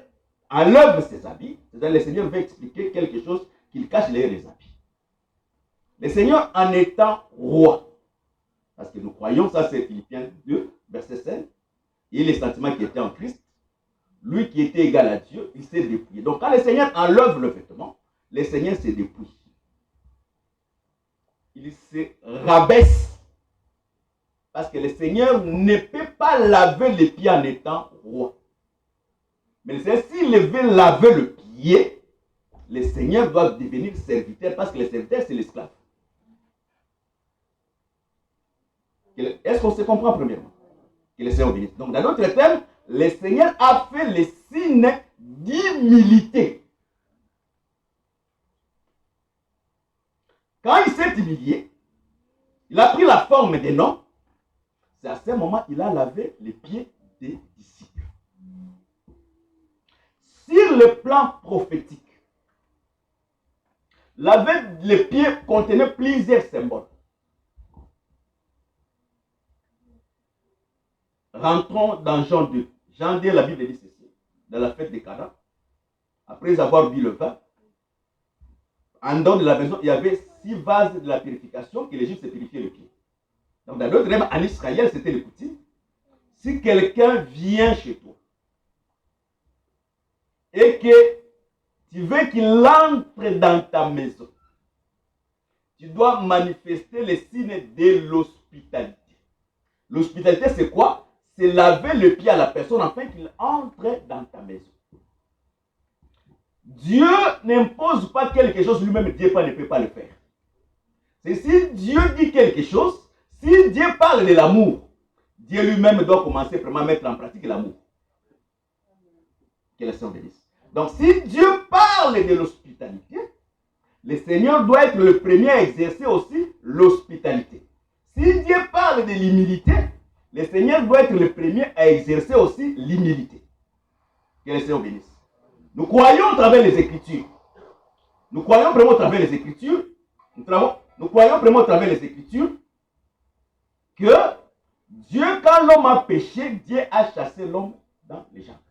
enlève ses habits, c'est-à-dire le Seigneur veut expliquer quelque chose qu'il cache derrière les habits. Le Seigneur en étant roi, parce que nous croyons, ça c'est Philippiens 2, verset 5, et les sentiments qui étaient en Christ, lui qui était égal à Dieu, il s'est dépouillé. Donc quand le Seigneur enlève le vêtement, le Seigneur se dépouille. Il se rabaisse. Parce que le Seigneur ne peut pas laver les pieds en étant roi. Mais s'il veut laver le pied, le Seigneur doit devenir serviteur parce que le serviteur c'est l'esclave. Est-ce qu'on se comprend premièrement? Que le Seigneur bénisse. Donc dans d'autres termes, le Seigneur a fait les signes d'humilité. Quand il s'est humilié, il a pris la forme d'un homme. C'est à ce moment qu'il a lavé les pieds des disciples. Sur le plan prophétique, laver les pieds contenait plusieurs symboles. Rentrons dans Jean 2. Jean 2, la Bible dit ceci. Dans la fête des Cana, après avoir bu le vin, en dehors de la maison, il y avait 6 vases de la purification que les Juifs se purifiaient les pieds. Donc, dans d'autres termes, en Israël, c'était le coutume. Si quelqu'un vient chez toi et que tu veux qu'il entre dans ta maison, tu dois manifester les signes de l'hospitalité. L'hospitalité, c'est quoi? C'est laver le pied à la personne afin qu'il entre dans ta maison. Dieu n'impose pas quelque chose, lui-même Dieu ne peut pas le faire. C'est si Dieu dit quelque chose, si Dieu parle de l'amour, Dieu lui-même doit commencer vraiment à mettre en pratique l'amour. Que le Seigneur bénisse. Donc si Dieu parle de l'hospitalité, le Seigneur doit être le premier à exercer aussi l'hospitalité. Si Dieu parle de l'humilité, le Seigneur doit être le premier à exercer aussi l'humilité. Que le Seigneur bénisse. Nous croyons à travers les Écritures. Nous croyons vraiment à travers les Écritures. Nous croyons vraiment à travers les Écritures que Dieu, quand l'homme a péché, Dieu a chassé l'homme dans les jardins.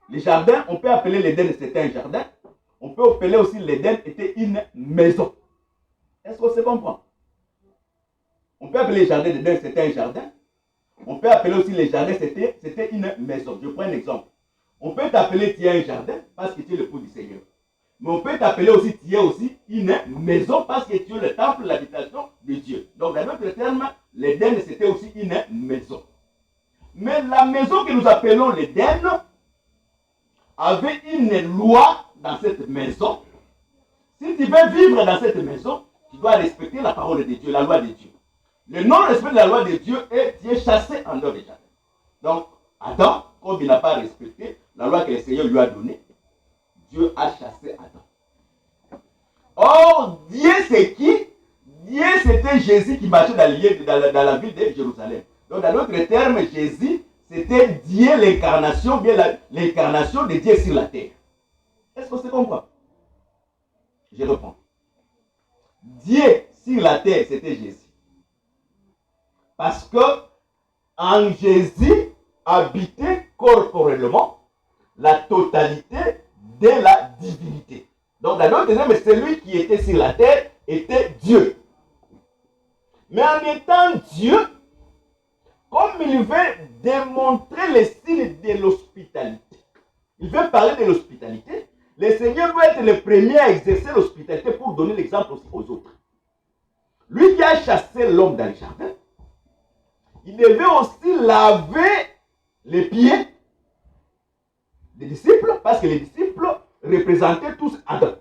Les jardins, on peut appeler l'Éden, c'était un jardin. On peut appeler aussi l'Éden était une maison. Est-ce qu'on se comprend? On peut appeler le jardin d'Éden, c'était un jardin. On peut appeler aussi les jardins, c'était une maison. Je prends un exemple. On peut t'appeler tu es un jardin parce que tu es le l'époux du Seigneur. Mais on peut t'appeler aussi, tu es aussi une maison parce que tu es le temple, l'habitation de Dieu. Donc, dans d'autres termes, l'Éden, c'était aussi une maison. Mais la maison que nous appelons l'Éden avait une loi dans cette maison. Si tu veux vivre dans cette maison, tu dois respecter la parole de Dieu, la loi de Dieu. Le non-respect de la loi de Dieu est, tu es chassé en dehors des jardins. Donc, Adam, comme il n'a pas respecté la loi que le Seigneur lui a donnée, Dieu a chassé Adam. Or, Dieu c'est qui? Dieu c'était Jésus qui marchait dans la ville de Jérusalem. Donc, dans d'autres termes, Jésus c'était Dieu l'incarnation, bien l'incarnation de Dieu sur la terre. Est-ce que c'est comprend? Je reprends. Dieu sur la terre, c'était Jésus. Parce que en Jésus habitait corporellement la totalité de la divinité. Donc, dans d'autres termes, celui qui était sur la terre était Dieu. Mais en étant Dieu, comme il veut démontrer les signes de l'hospitalité, il veut parler de l'hospitalité, le Seigneur doit être le premier à exercer l'hospitalité pour donner l'exemple aussi aux autres. Lui qui a chassé l'homme dans le jardin, il devait aussi laver les pieds des disciples, parce que les disciples représentaient tous Adam.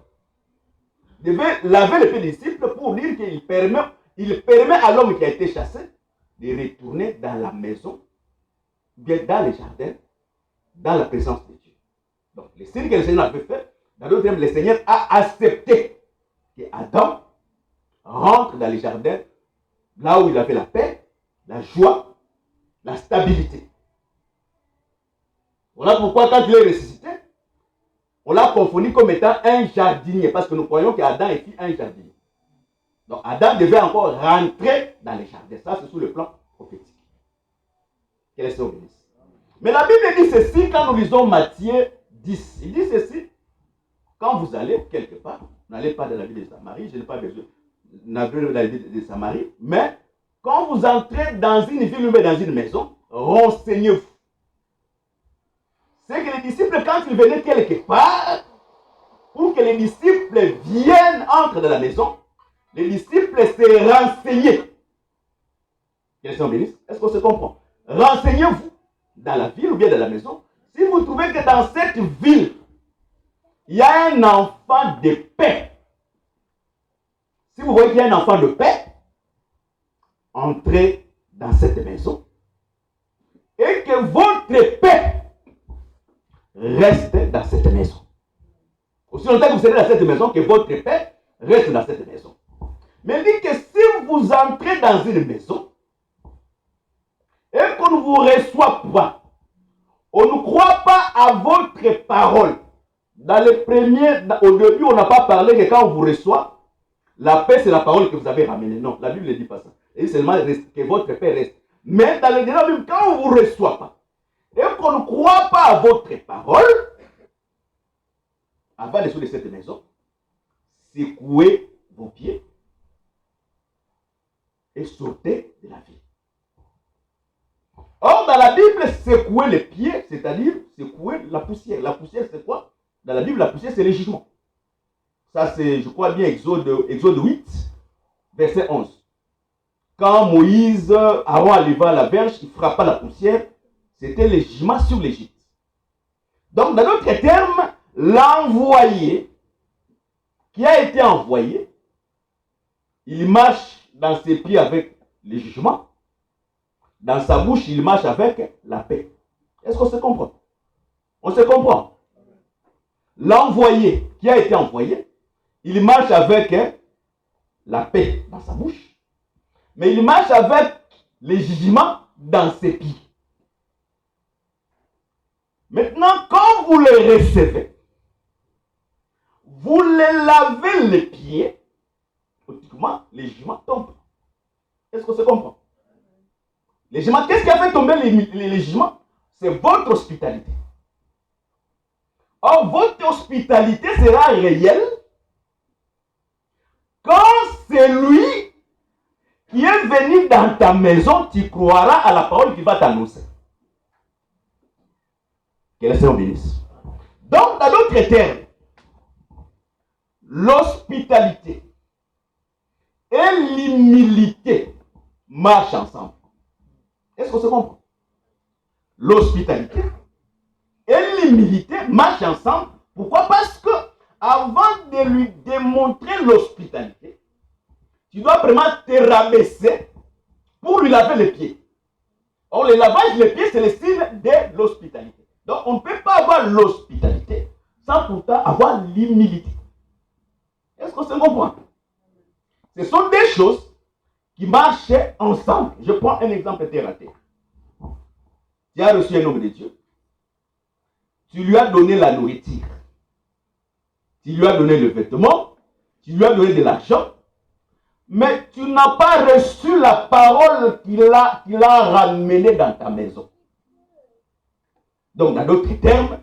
Il devait laver les pieds des disciples pour dire qu'il permet à l'homme qui a été chassé de retourner dans la maison, bien dans le jardin, dans la présence de Dieu. Donc, le signe que le Seigneur avait fait, dans d'autres termes, le Seigneur a accepté que Adam rentre dans le jardin, là où il avait la paix, la joie, la stabilité. Voilà pourquoi quand il est ressuscité, on l'a confondu comme étant un jardinier, parce que nous croyons qu'Adam était un jardinier. Donc Adam devait encore rentrer dans les jardins. Ça, c'est sous le plan prophétique. Quel est ce bénisse? Mais la Bible dit ceci quand nous lisons Matthieu 10. Il dit ceci: quand vous allez quelque part, n'allez pas dans la ville de Samarie, je n'ai pas besoin d'aller dans la ville de Samarie, mais quand vous entrez dans une ville ou dans une maison, renseignez-vous. C'est que les disciples, quand ils venaient quelque part, pour que les disciples viennent, entrent dans la maison, les disciples se renseignaient. Quels sont bénis? Est-ce qu'on se comprend? Renseignez-vous dans la ville ou bien dans la maison. Si vous trouvez que dans cette ville, il y a un enfant de paix, si vous voyez qu'il y a un enfant de paix, entrez dans cette maison et que votre paix reste dans cette maison. Aussi longtemps que vous serez dans cette maison, que votre paix reste dans cette maison. Mais il dit que si vous entrez dans une maison et qu'on ne vous reçoit pas, on ne croit pas à votre parole. Au début, on n'a pas parlé que quand on vous reçoit, la paix c'est la parole que vous avez ramenée. Non, la Bible ne dit pas ça. Elle dit seulement que votre paix reste. Mais dans le dernier même, quand on ne vous reçoit pas, et qu'on ne croit pas à votre parole, avant de sortir de cette maison, secouez vos pieds et sortez de la ville. Or, dans la Bible, secouer les pieds, c'est-à-dire secouer la poussière. La poussière, c'est quoi? Dans la Bible, la poussière, c'est le jugement. Ça, c'est, je crois bien, Exode 8, verset 11. Quand Moïse, Aaron arriva à la verge, il frappa la poussière, c'était le jugement sur l'Égypte. Donc, dans d'autres termes, l'envoyé, qui a été envoyé, il marche dans ses pieds avec le jugement. Dans sa bouche, il marche avec la paix. Est-ce qu'on se comprend? On se comprend. L'envoyé qui a été envoyé, il marche avec la paix dans sa bouche, mais il marche avec les jugements dans ses pieds. Maintenant, quand vous les recevez, vous les lavez les pieds, automatiquement, les jugements tombent. Est-ce qu'on se comprend? Les jugements, qu'est-ce qui a fait tomber les jugements? C'est votre hospitalité. Or, votre hospitalité sera réelle quand celui qui est venu dans ta maison, tu croiras à la parole qu'il va t'annoncer. Que le Seigneur bénisse. Donc, dans d'autres termes, l'hospitalité et l'humilité marchent ensemble. Est-ce qu'on se comprend? L'hospitalité et l'humilité marchent ensemble. Pourquoi? Parce que avant de lui démontrer l'hospitalité, tu dois vraiment te rabaisser pour lui laver les pieds. Or, le lavage des pieds, c'est le signe de l'hospitalité. Donc, on ne peut pas avoir l'hospitalité sans pourtant avoir l'humilité. Est-ce qu'on se comprend? Ce sont des choses qui marchent ensemble. Je prends un exemple terre à terre. Tu as reçu un homme de Dieu. Tu lui as donné la nourriture. Tu lui as donné le vêtement. Tu lui as donné de l'argent. Mais tu n'as pas reçu la parole qu'il a ramenée dans ta maison. Donc, dans d'autres termes,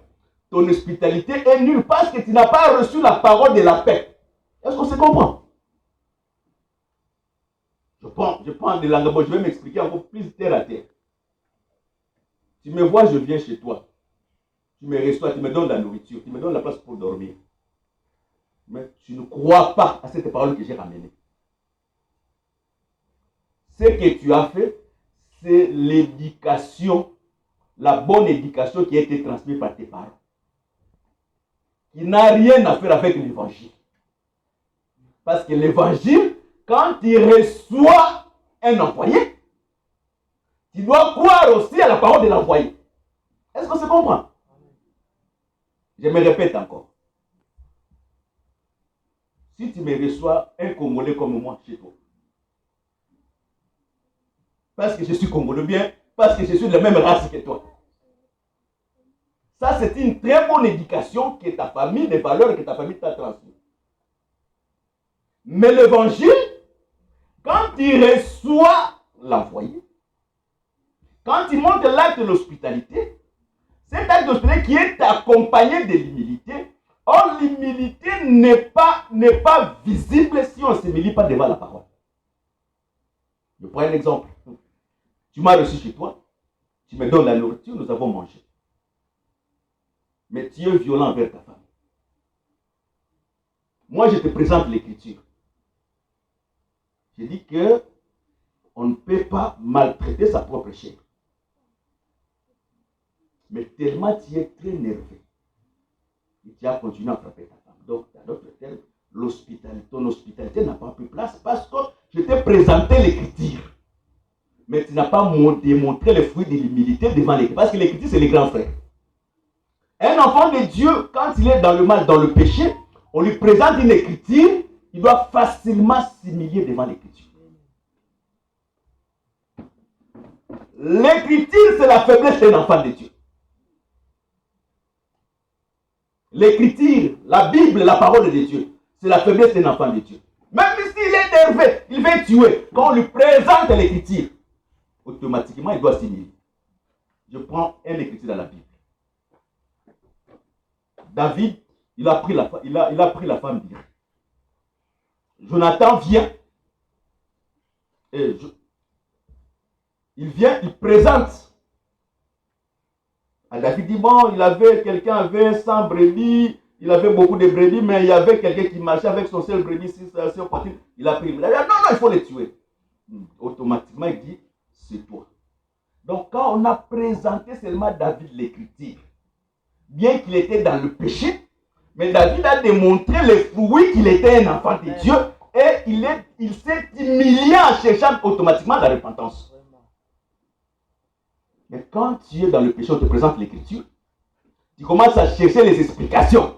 ton hospitalité est nulle parce que tu n'as pas reçu la parole de la paix. Est-ce qu'on se comprend? Je prends des langues, je vais m'expliquer encore plus terre à terre. Tu me vois, je viens chez toi. Tu me reçois, tu me donnes la nourriture, tu me donnes la place pour dormir. Mais tu ne crois pas à cette parole que j'ai ramenée. Ce que tu as fait, c'est l'éducation, la bonne éducation qui a été transmise par tes parents. Qui n'a rien à faire avec l'évangile. Parce que l'évangile, quand tu reçois un envoyé, tu dois croire aussi à la parole de l'envoyé. Est-ce que ça se comprend? Je me répète encore. Si tu me reçois un Congolais comme moi chez toi, parce que je suis Congolais, bien, parce que je suis de la même race que toi. Ça, c'est une très bonne éducation que ta famille, des valeurs que ta famille t'a transmises. Mais l'évangile, quand tu reçois l'envoyé, quand tu montes l'acte de l'hospitalité, cet acte d'hospitalité qui est accompagné de l'humilité, or l'humilité n'est pas visible si on ne s'humilie pas devant la parole. Je prends un exemple. Tu m'as reçu chez toi, tu me donnes la nourriture, nous avons mangé. Mais tu es violent envers ta femme. Moi, je te présente l'écriture. Je dis que on ne peut pas maltraiter sa propre chair. Mais tellement tu es très nerveux, et tu as continué à frapper ta femme. Donc, dans d'autres termes, ton hospitalité n'a pas pris place parce que je t'ai présenté l'écriture. Mais tu n'as pas démontré le fruit de l'humilité devant l'écriture. Parce que l'écriture, c'est les grands frères. Un enfant de Dieu, quand il est dans le mal, dans le péché, on lui présente une écriture, il doit facilement s'humilier devant l'écriture. L'écriture, c'est la faiblesse d'un enfant de Dieu. L'écriture, la Bible, la parole de Dieu, c'est la faiblesse d'un enfant de Dieu. Même s'il est énervé, il veut tuer. Quand on lui présente l'écriture, automatiquement, il doit s'humilier. Je prends un écriture dans la Bible. David, il a pris la femme d'Uri. Jonathan vient. Il présente. David dit, bon, quelqu'un avait 100 brebis, il avait beaucoup de brebis, mais il y avait quelqu'un qui marchait avec son seul brebis, il a pris. Il a dit, non, il faut les tuer. Automatiquement, il dit, c'est toi. Donc, quand on a présenté seulement David l'écriture, bien qu'il était dans le péché, mais David a démontré le fruit qu'il était un enfant de Dieu et il s'est humilié en cherchant automatiquement la repentance. Mais quand tu es dans le péché, on te présente l'écriture, tu commences à chercher les explications.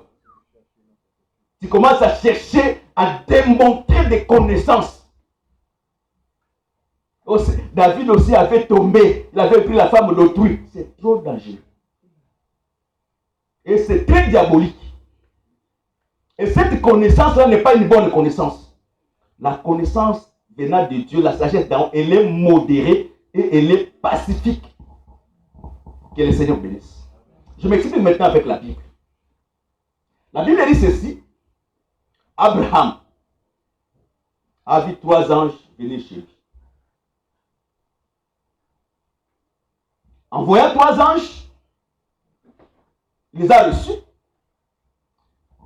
Tu commences à chercher à démontrer des connaissances. David aussi avait tombé, il avait pris la femme d'autrui. C'est trop dangereux. Et c'est très diabolique. Et cette connaissance-là n'est pas une bonne connaissance. La connaissance venant de Dieu, la sagesse d'Aaron, elle est modérée et elle est pacifique. Que le Seigneur bénisse. Je m'explique maintenant avec la Bible. La Bible dit ceci. Abraham a vu 3 anges venir chez lui. En voyant 3 anges, il les a reçus.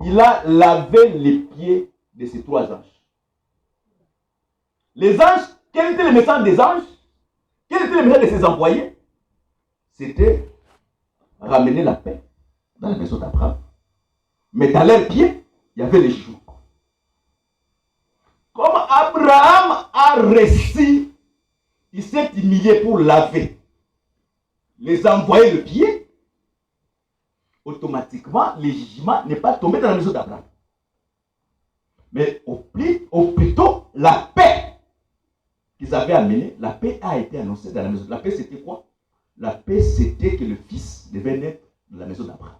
il a lavé les pieds de ces 3 anges. Les anges, quel était le message des anges? Quel était le message de ses envoyés? C'était ramener la paix dans la maison d'Abraham. Mais dans leurs pieds, il y avait les joues. Comme Abraham a réussi, il s'est humilié pour laver les envoyés de pied, automatiquement, le jugement n'est pas tombé dans la maison d'Abraham. Mais au plutôt, la paix qu'ils avaient amenée, la paix a été annoncée dans la maison. La paix, c'était quoi? La paix, c'était que le fils devait naître dans la maison d'Abraham.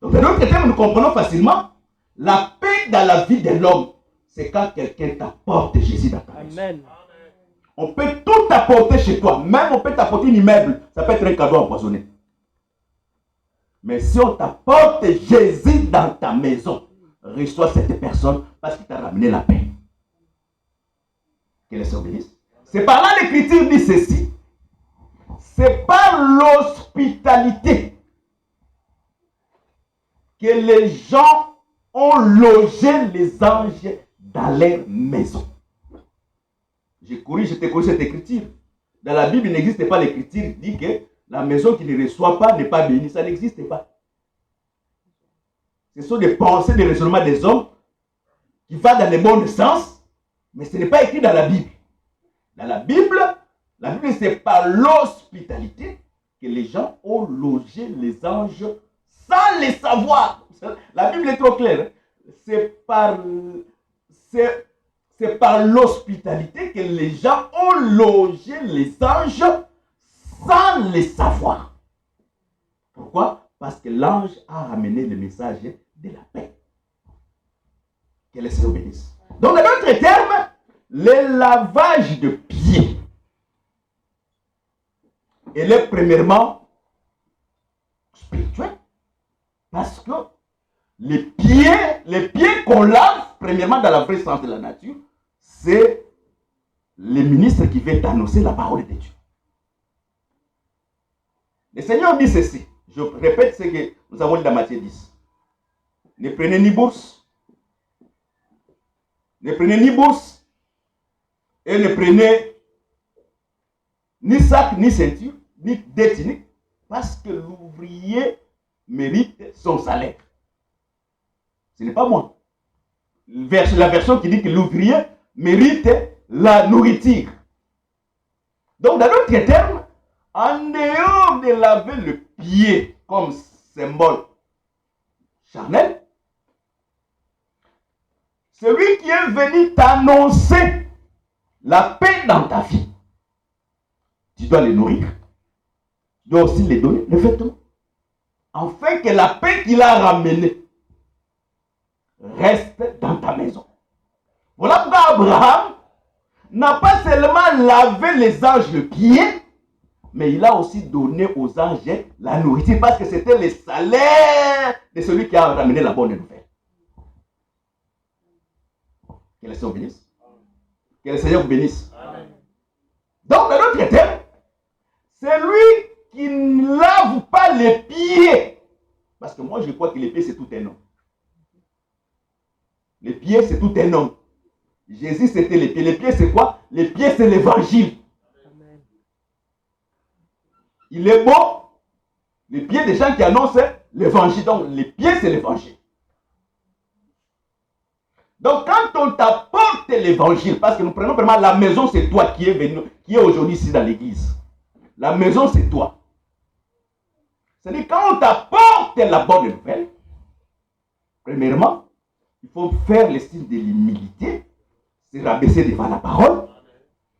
Donc, dans d'autres termes, nous comprenons facilement, la paix dans la vie de l'homme, c'est quand quelqu'un t'apporte Jésus dans ta maison. Amen. On peut tout apporter chez toi. Même on peut t'apporter un immeuble. Ça peut être un cadeau empoisonné. Mais si on t'apporte Jésus dans ta maison, reçois cette personne parce qu'il t'a ramené la paix. Que les sœurs bénissent. C'est par là l'Écriture dit ceci. C'est par l'hospitalité que les gens ont logé les anges dans leur maison. J'ai corrigé cette écriture. Dans la Bible, il n'existe pas l'écriture qui dit que la maison qui ne reçoit pas n'est pas bénie. Ça n'existe pas. Ce sont des pensées, des raisonnements des hommes qui vont dans le bon sens, mais ce n'est pas écrit dans la Bible. Dans la Bible, c'est par l'hospitalité que les gens ont logé les anges sans les savoir. La Bible est trop claire. C'est par l'hospitalité que les gens ont logé les anges sans les savoir. Pourquoi? Parce que l'ange a ramené le message de la paix. Que les Seigneur bénisse. Donc, dans d'autres termes, le lavage de pieds, il est premièrement spirituel. Parce que les pieds qu'on lave, premièrement dans la vraie sens de la nature, c'est le ministre qui vient annoncer la parole de Dieu. Le Seigneur dit ceci. Je répète ce que nous avons dit dans Matthieu 10. Ne prenez ni bourse. Ne prenez ni bourse. Et ne prenez ni sac, ni ceinture, ni dette, parce que l'ouvrier mérite son salaire. Ce n'est pas moi. La version qui dit que l'ouvrier mérite la nourriture. Donc, dans d'autres termes, en dehors de laver le pied comme symbole charnel, celui qui est venu t'annoncer la paix dans ta vie, tu dois les nourrir. Tu dois aussi les donner, les vêtements. Afin que la paix qu'il a ramenée reste dans ta maison. Voilà pourquoi Abraham n'a pas seulement lavé les anges le pied, mais il a aussi donné aux anges la nourriture, parce que c'était le salaire de celui qui a ramené la bonne nouvelle. Que le Seigneur bénisse. Que le Seigneur vous bénisse. Amen. Donc, dans d'autres termes, celui qui ne lave pas les pieds, parce que moi je crois que les pieds c'est tout un homme. Les pieds c'est tout un homme. Jésus c'était les pieds. Les pieds c'est quoi? Les pieds c'est l'évangile. Il est beau. Les pieds des gens qui annoncent l'évangile. Donc les pieds c'est l'évangile. Donc quand on t'apporte l'évangile, parce que nous prenons vraiment la maison, c'est toi qui est venu, qui est aujourd'hui ici dans l'église. La maison c'est toi. C'est-à-dire quand on t'apporte la bonne nouvelle, premièrement, il faut faire le style de l'humilité, se rabaisser devant la parole.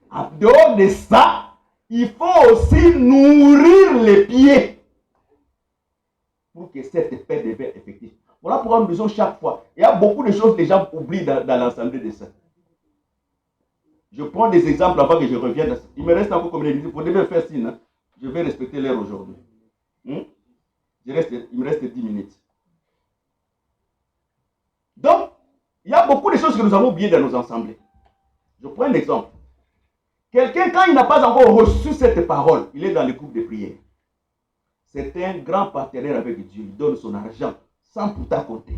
En dehors de ça, il faut aussi nourrir les pieds pour que cette paix devienne effective. Voilà pourquoi nous disons chaque fois. Il y a beaucoup de choses que les gens oublient dans l'ensemble de ça. Je prends des exemples avant que je revienne. Il me reste encore combien de minutes? Vous devez faire signe. Hein? Je vais respecter l'heure aujourd'hui. Il me reste 10 minutes. Donc, il y a beaucoup de choses que nous avons oubliées dans nos assemblées. Je prends un exemple. Quelqu'un, quand il n'a pas encore reçu cette parole, il est dans le groupe de prière. C'est un grand partenaire avec Dieu. Il donne son argent sans pourtant compter.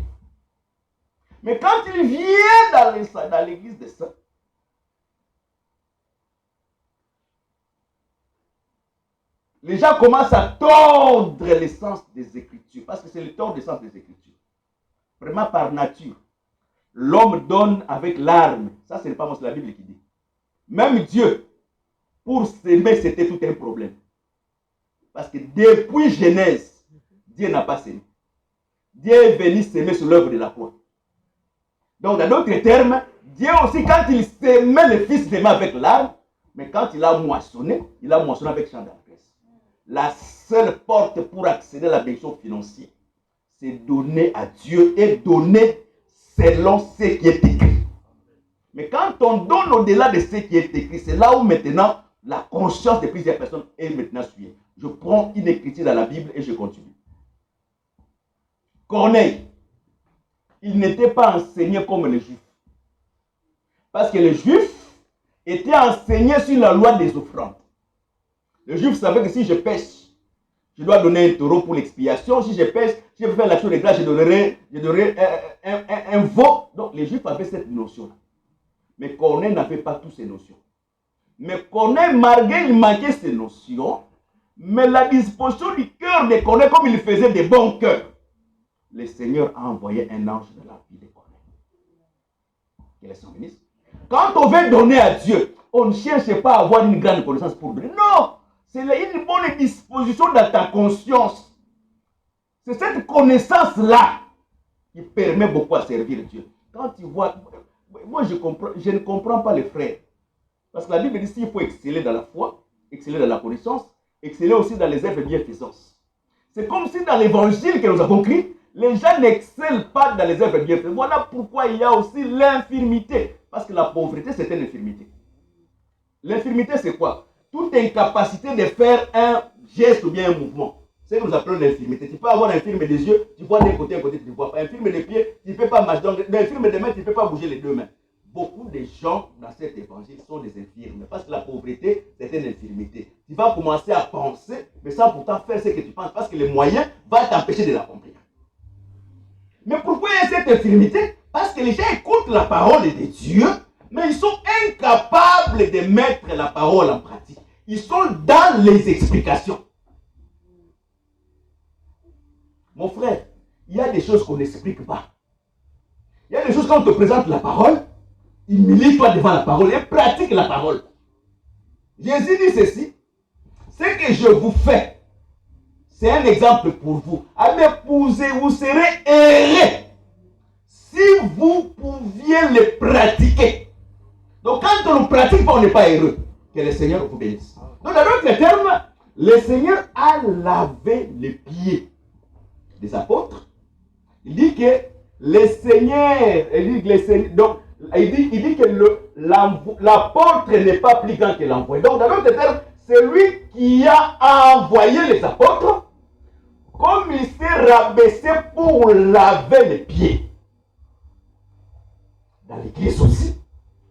Mais quand il vient dans l'église des saints, les gens commencent à tordre l'essence des Écritures, parce que c'est le tordre l'essence des Écritures. Vraiment par nature. L'homme donne avec l'arme. Ça, ce n'est pas moi, c'est la Bible qui dit. Même Dieu, pour s'aimer, c'était tout un problème. Parce que depuis Genèse, Dieu n'a pas s'aimé. Dieu est venu s'aimer sur l'œuvre de la croix. Donc, dans d'autres termes, Dieu aussi, quand il s'aimait le Fils d'aimer avec l'arme, mais quand il a moissonné avec champ d'adresse. La seule porte pour accéder à la bénédiction financière, c'est donner à Dieu et donner selon ce qui est écrit. Mais quand on donne au-delà de ce qui est écrit, c'est là où maintenant la conscience de plusieurs personnes est maintenant suivie. Je prends une écriture dans la Bible et je continue. Corneille, il n'était pas enseigné comme les Juifs. Parce que les Juifs étaient enseignés sur la loi des offrandes. Les Juifs savaient que si je pêche, je dois donner un taureau pour l'expiation. Si je pêche, si je veux faire l'action de grâce, je donnerai un veau. Donc les Juifs avaient cette notion-là. Mais Corneille n'avait pas toutes ces notions. Mais Corneille, malgré il manquait ces notions, mais la disposition du cœur de Corneille, comme il faisait des bons cœurs, le Seigneur a envoyé un ange dans la vie de Corneille. Quel est son ministre? Quand on veut donner à Dieu, on ne cherche pas à avoir une grande connaissance pour donner. Non! C'est une bonne disposition dans ta conscience. C'est cette connaissance-là qui permet beaucoup à servir Dieu. Quand tu vois... Moi, je ne comprends pas les frères. Parce que la Bible dit qu'il faut exceller dans la foi, exceller dans la connaissance, exceller aussi dans les œuvres de bienfaisance. C'est comme si dans l'évangile que nous avons écrit, les gens n'excellent pas dans les œuvres de bienfaisance. Voilà pourquoi il y a aussi l'infirmité. Parce que la pauvreté, c'est une infirmité. L'infirmité, c'est quoi? Toute incapacité de faire un geste ou bien un mouvement. C'est ce que nous appelons l'infirmité. Tu peux avoir un infirme des yeux, tu vois d'un côté, tu ne vois pas. Un infirme des pieds, tu ne peux pas marcher. Donc, l'infirme des mains, tu ne peux pas bouger les deux mains. Beaucoup de gens dans cet évangile sont des infirmes. Parce que la pauvreté, c'est une infirmité. Tu vas commencer à penser, mais sans pourtant faire ce que tu penses. Parce que les moyens vont t'empêcher de l'accomplir. Mais pourquoi il y a cette infirmité? Parce que les gens écoutent la parole de Dieu, mais ils sont incapables de mettre la parole en pratique. Ils sont dans les explications. Mon frère, il y a des choses qu'on n'explique pas. Il y a des choses quand on te présente la parole, humilie-toi devant la parole et pratique la parole. Jésus dit ceci, ce que je vous fais, c'est un exemple pour vous. À m'épouser, vous serez heureux si vous pouviez le pratiquer. Donc quand on ne pratique pas, on n'est pas heureux. Que le Seigneur vous bénisse. Donc dans d'autres termes, le Seigneur a lavé les pieds des apôtres. Il dit que le Seigneur, il dit que l'apôtre n'est pas plus grand que l'envoyé. Donc dans d'autres termes, c'est lui qui a envoyé les apôtres, comme il s'est rabaissé pour laver les pieds. Dans l'église aussi,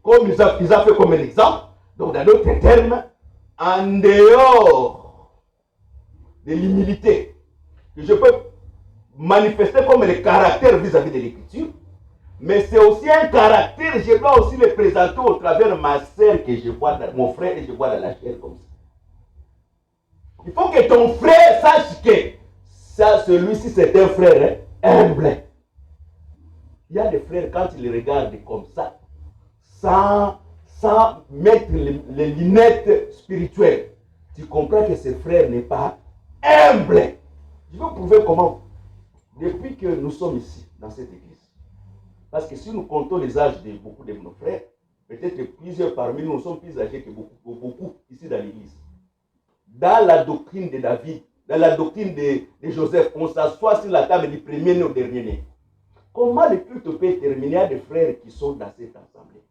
comme ils ont fait comme un exemple. Donc dans d'autres termes, en dehors de l'humilité que je peux manifester comme le caractère vis-à-vis de l'écriture, mais c'est aussi un caractère, je dois aussi le présenter au travers de ma sœur que je vois, mon frère et je vois dans la chair comme ça. Il faut que ton frère sache que ça, celui-ci c'est un frère humble. Il y a des frères quand ils les regardent comme ça, sans mettre les lunettes spirituelles, tu comprends que ce frère n'est pas humble. Je vais vous prouver comment. Depuis que nous sommes ici, dans cette église, parce que si nous comptons les âges de beaucoup de nos frères, peut-être que plusieurs parmi nous sommes plus âgés que beaucoup ici dans l'église. Dans la doctrine de David, dans la doctrine de Joseph, on s'assoit sur la table du premier-né au dernier-né. Comment le culte peut terminer? Il y a des frères qui sont dans cette assemblée.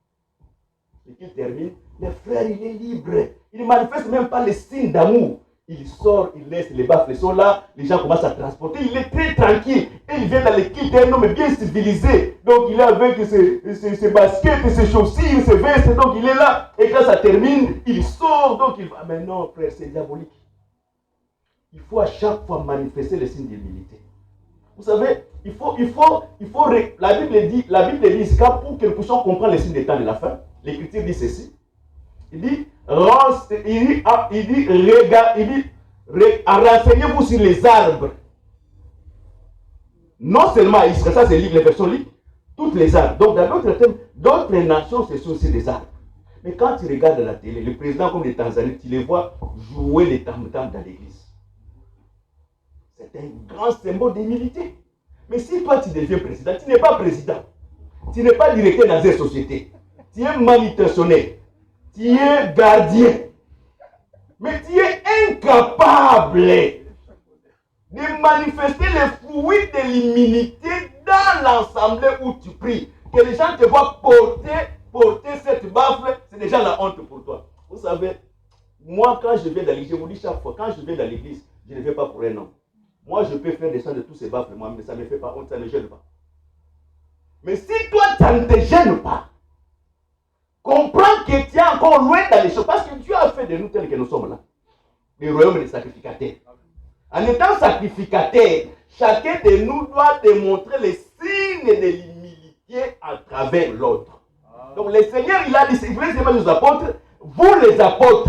Et qu'il termine, le frère il est libre. Il ne manifeste même pas les signes d'amour. Il sort, il laisse les baffles sont là, les gens commencent à transporter, il est très tranquille. Et il vient dans le culte d'un homme bien civilisé. Donc il est avec ses baskets, ses chaussures, ses vestes, donc il est là. Et quand ça termine, il sort, donc il va. Mais non, frère, c'est diabolique. Il faut à chaque fois manifester les signes d'humilité. Vous savez, la Bible dit quand pour que nous puissions comprendre les signes des temps de la fin, l'Écriture dit ceci. Il dit, renseignez-vous sur les arbres. Non seulement Israël, ça c'est les versions libres, toutes les arbres. Donc dans d'autres termes, d'autres nations, ce sont aussi des arbres. Mais quand tu regardes la télé, le président comme les Tanzaniens, tu les vois jouer les tam-tams dans l'église. C'est un grand symbole d'humilité. Mais si toi tu deviens président, tu n'es pas président. Tu n'es pas directeur dans une société. Tu es manutentionnaire. Tu es gardien. Mais tu es incapable de manifester les fruits de l'humilité dans l'assemblée où tu pries. Que les gens te voient porter cette baffle, c'est déjà la honte pour toi. Vous savez, moi quand je viens dans l'église, je vous dis chaque fois, quand je viens dans l'église, je ne vais pas pour un homme. Moi je peux faire descendre tous ces baffles, moi, mais ça ne me fait pas honte, ça ne me gêne pas. Mais si toi, ça ne te gêne pas, comprends que tu es encore loin dans les choses, parce que Dieu a fait de nous tels que nous sommes là. Le royaume des sacrificateurs. En étant sacrificateur, chacun de nous doit démontrer les signes de l'humilité à travers l'autre. Donc le Seigneur, il a dit, il voulait dire aux apôtres, vous les apôtres,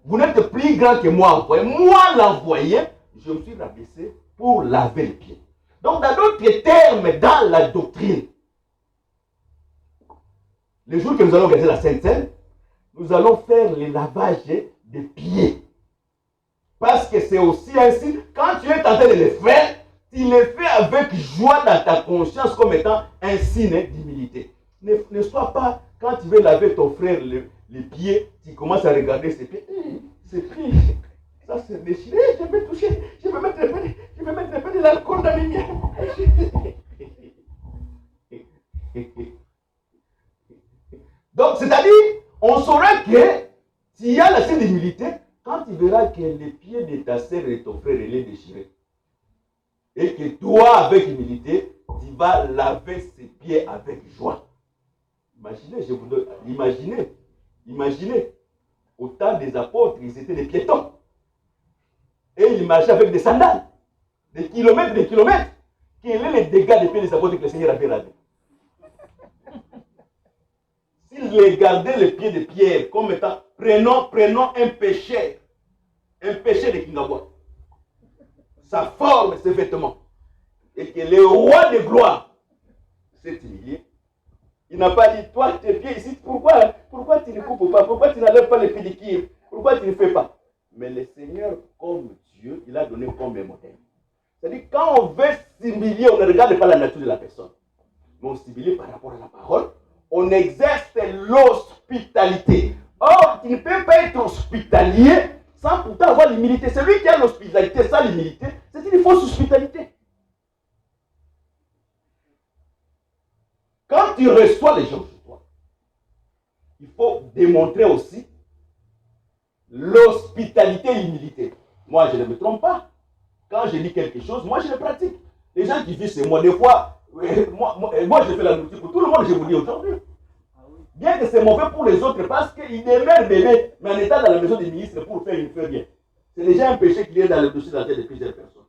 vous n'êtes plus grands que moi envoyé. Moi l'envoyé, je me suis rabaissé pour laver les pieds. Donc dans d'autres termes, dans la doctrine, le jour que nous allons organiser la Sainte Seine, nous allons faire le lavage des pieds. Parce que c'est aussi ainsi, quand tu es tenté de le faire, tu le fais avec joie dans ta conscience comme étant un signe d'humilité. Ne sois pas, quand tu veux laver ton frère les pieds, tu commences à regarder ses pieds. C'est pris, ça c'est déchiré, je vais toucher, je vais mettre un peu de l'alcool dans les miens. Donc, c'est-à-dire, on saura que s'il y a la signe d'humilité, quand tu verras que les pieds de ta sœur et ton frère il est déchiré, et que toi, avec humilité, tu vas laver ses pieds avec joie. Imaginez, je vous donne, imaginez, au temps des apôtres, ils étaient des piétons. Et ils marchaient avec des sandales, des kilomètres. Quels sont les dégâts des pieds des apôtres que le Seigneur avait lavés? S'il gardait les pieds de Pierre comme étant, prenons un péché de Kingabois, sa forme, ses vêtements, et que le roi de gloire s'est humilié, il n'a pas dit, toi tes pieds ici, pourquoi tu ne coupes pas, pourquoi tu n'enlèves pas les pédicures, pourquoi tu ne fais pas? Mais le Seigneur, comme Dieu, il a donné comme un modèle. C'est-à-dire, quand on veut s'humilier, on ne regarde pas la nature de la personne, mais on s'humilie par rapport à la parole. On exerce l'hospitalité. Or, tu ne peux pas être hospitalier sans pourtant avoir l'humilité. Celui qui a l'hospitalité sans l'humilité, c'est une fausse hospitalité. Quand tu reçois les gens chez toi, il faut démontrer aussi l'hospitalité et l'humilité. Moi, je ne me trompe pas. Quand je dis quelque chose, moi, je le pratique. Les gens qui vivent chez moi, des fois, moi, je fais la nourriture pour tout le monde, je vous dis aujourd'hui. Bien que c'est mauvais pour les autres parce qu'ils demeurent bébés, mais en étant dans la maison des ministres pour faire une feuille bien. C'est déjà un péché qui est dans le dossier de la tête de plusieurs personnes.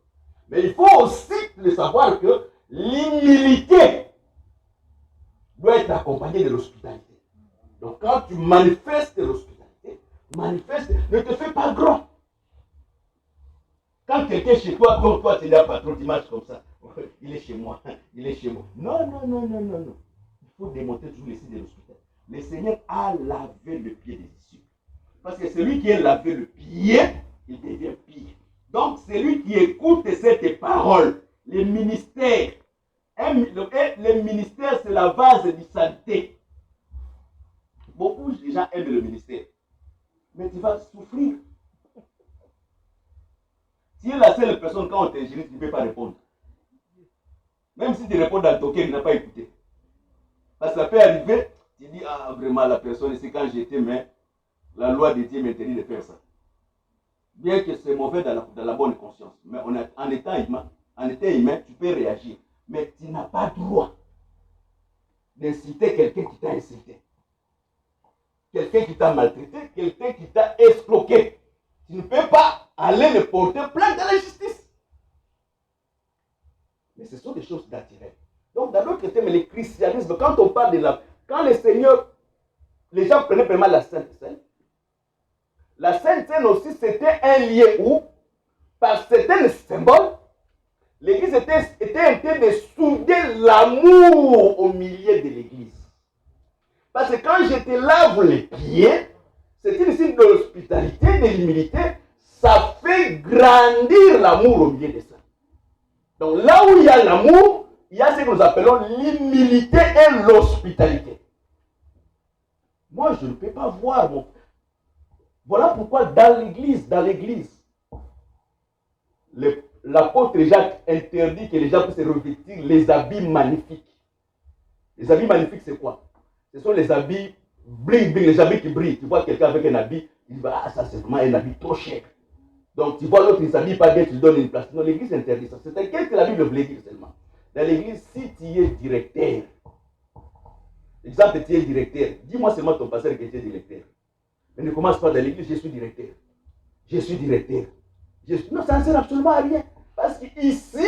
Mais il faut aussi le savoir que l'humilité doit être accompagnée de l'hospitalité. Donc quand tu manifestes l'hospitalité, ne te fais pas grand. Quand quelqu'un chez toi, comme toi, tu n'as pas trop d'image comme ça. Il est chez moi, il est chez moi. Non. Il faut démontrer toujours les signes de l'hospitalité. Le Seigneur a lavé le pied des disciples. Parce que celui qui a lavé le pied, il devient pire. Donc, celui qui écoute cette parole, les ministères, le ministère, c'est la base de santé. Beaucoup de gens aiment le ministère. Mais tu vas souffrir. Si la seule personne, quand on t'injure, tu ne peux pas répondre. Même si tu réponds dans ton cœur, il n'a pas écouté. Parce que ça peut arriver, tu dis, ah vraiment la personne ici, quand j'étais, mais la loi de Dieu m'interdit de faire ça. Bien que c'est mauvais dans la bonne conscience. Mais en étant humain, tu peux réagir. Mais tu n'as pas droit d'insulter quelqu'un qui t'a insulté. Quelqu'un qui t'a maltraité, quelqu'un qui t'a escroqué. Tu ne peux pas aller le porter plainte à la justice. Le ce sont des choses naturelles. Donc, dans d'autres termes, le christianisme, quand on parle de la... Quand le Seigneur, les gens prenaient vraiment la Sainte Seine. La Sainte Seine aussi, c'était un lieu où, parce que c'était le symbole, l'Église était en train de souder l'amour au milieu de l'Église. Parce que quand je te lave les pieds, c'est une signe d'hospitalité, de l'humilité, ça fait grandir l'amour au milieu de ça. Donc là où il y a l'amour, il y a ce que nous appelons l'humilité et l'hospitalité. Moi, je ne peux pas voir mon... Voilà pourquoi dans l'église, l'apôtre Jacques interdit que les gens puissent se revêtir les habits magnifiques. Les habits magnifiques, c'est quoi? Ce sont les habits bling bling, les habits qui brillent. Tu vois quelqu'un avec un habit, il dit, ah, ça c'est vraiment un habit trop cher. Donc tu vois l'autre, il ne s'habille pas bien, tu lui donnes une place. Non, l'église interdit ça. C'est qu'est-ce que la Bible voulait dire seulement. Dans l'église, si tu es directeur, exemple, tu es directeur, dis-moi seulement ton pasteur que tu es directeur. Mais ne commence pas dans l'église, je suis directeur. Je suis directeur. Non, ça ne sert absolument à rien. Parce qu'ici,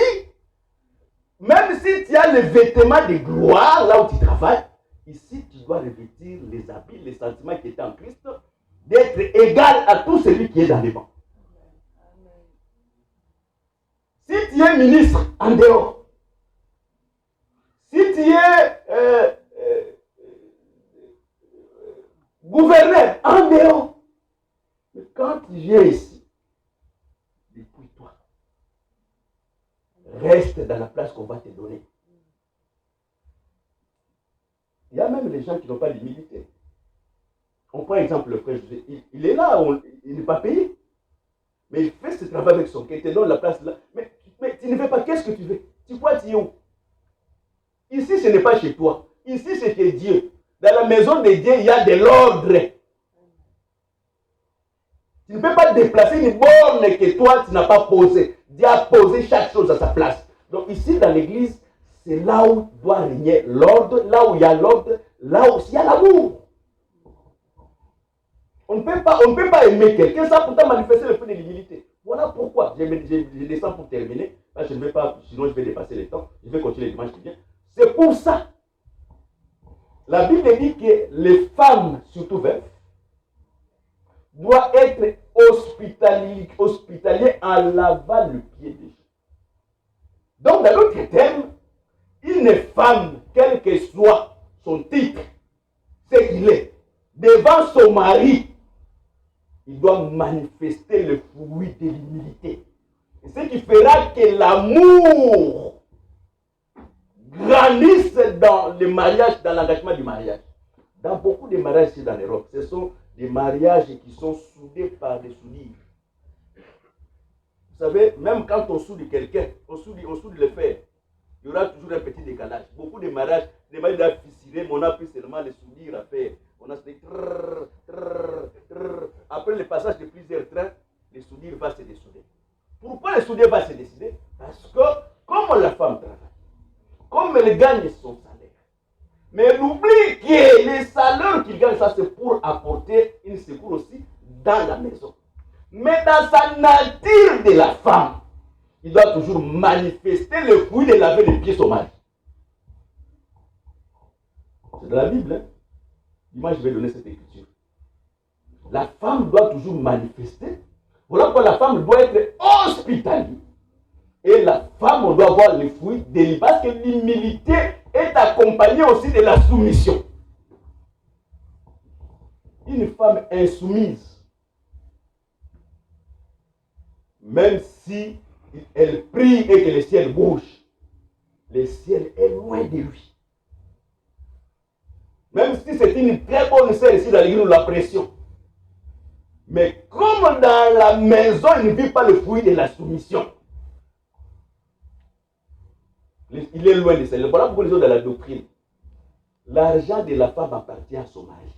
même si tu as le vêtement de gloire, là où tu travailles, ici, tu dois revêtir les habits, les sentiments qui étaient en Christ, d'être égal à tout celui qui est dans les bancs. Si tu es ministre, en dehors. Si tu es gouverneur, en dehors. Mais quand tu viens ici, dépouille-toi. Reste dans la place qu'on va te donner. Il y a même les gens qui n'ont pas d'humilité. On prend exemple le frère José. Il est là, il n'est pas payé. Mais il fait ce travail avec son cœur. Il te donne la place là. Mais tu ne veux pas, qu'est-ce que tu veux? Tu crois que tu es où? Ici, ce n'est pas chez toi. Ici, c'est chez Dieu. Dans la maison de Dieu, il y a de l'ordre. Tu ne peux pas déplacer une borne que toi, tu n'as pas posée. Dieu a posé chaque chose à sa place. Donc ici, dans l'église, c'est là où doit régner l'ordre, là où il y a l'ordre, là où il y a l'amour. On ne peut pas aimer quelqu'un sans pourtant manifester le fruit de l'humilité. Voilà pourquoi je descends pour terminer. Là, je ne vais pas, sinon je vais dépasser le temps. Je vais continuer le dimanche qui vient. C'est pour ça. La Bible dit que les femmes, surtout veuves, doivent être hospitaliers en lavant le pied des gens. Donc, dans l'autre terme, une femme, quel que soit son titre, ce qu'il est, devant son mari, il doit manifester le fruit de l'humilité. Et ce qui fera que l'amour grandisse dans le mariage, dans l'engagement du mariage. Dans beaucoup de mariages ici dans l'Europe, ce sont des mariages qui sont soudés par des soudures. Vous savez, même quand on soude quelqu'un, on soude le fer, il y aura toujours un petit décalage. Beaucoup de mariages, les mariages doivent fissurer, mais on a pris seulement les soudures à faire. On a fait après le passage de plusieurs trains, les soudures vont se dessouder. Pourquoi les soudures vont se décider? Parce que, comme la femme travaille, comme elle gagne son salaire, mais elle oublie que les salaires qu'il gagne, ça c'est pour apporter une secours aussi dans la maison. Mais dans sa nature de la femme, il doit toujours manifester le fruit de laver les pieds son mari. C'est dans la Bible. Hein? Dimanche, je vais donner cette écriture. La femme doit toujours manifester. Voilà pourquoi la femme doit être hospitalière. Et la femme, on doit avoir les fruits de l'humilité. Parce que l'humilité est accompagnée aussi de la soumission. Une femme insoumise, même si elle prie et que le ciel bouge, le ciel est loin de lui. Même si c'est une très bonne sœur ici dans l'église, nous l'apprécions. Mais comme dans la maison, il ne vit pas le fruit de la soumission. Il est loin de ça. Voilà pourquoi les autres dans la doctrine. L'argent de la femme appartient à son mari.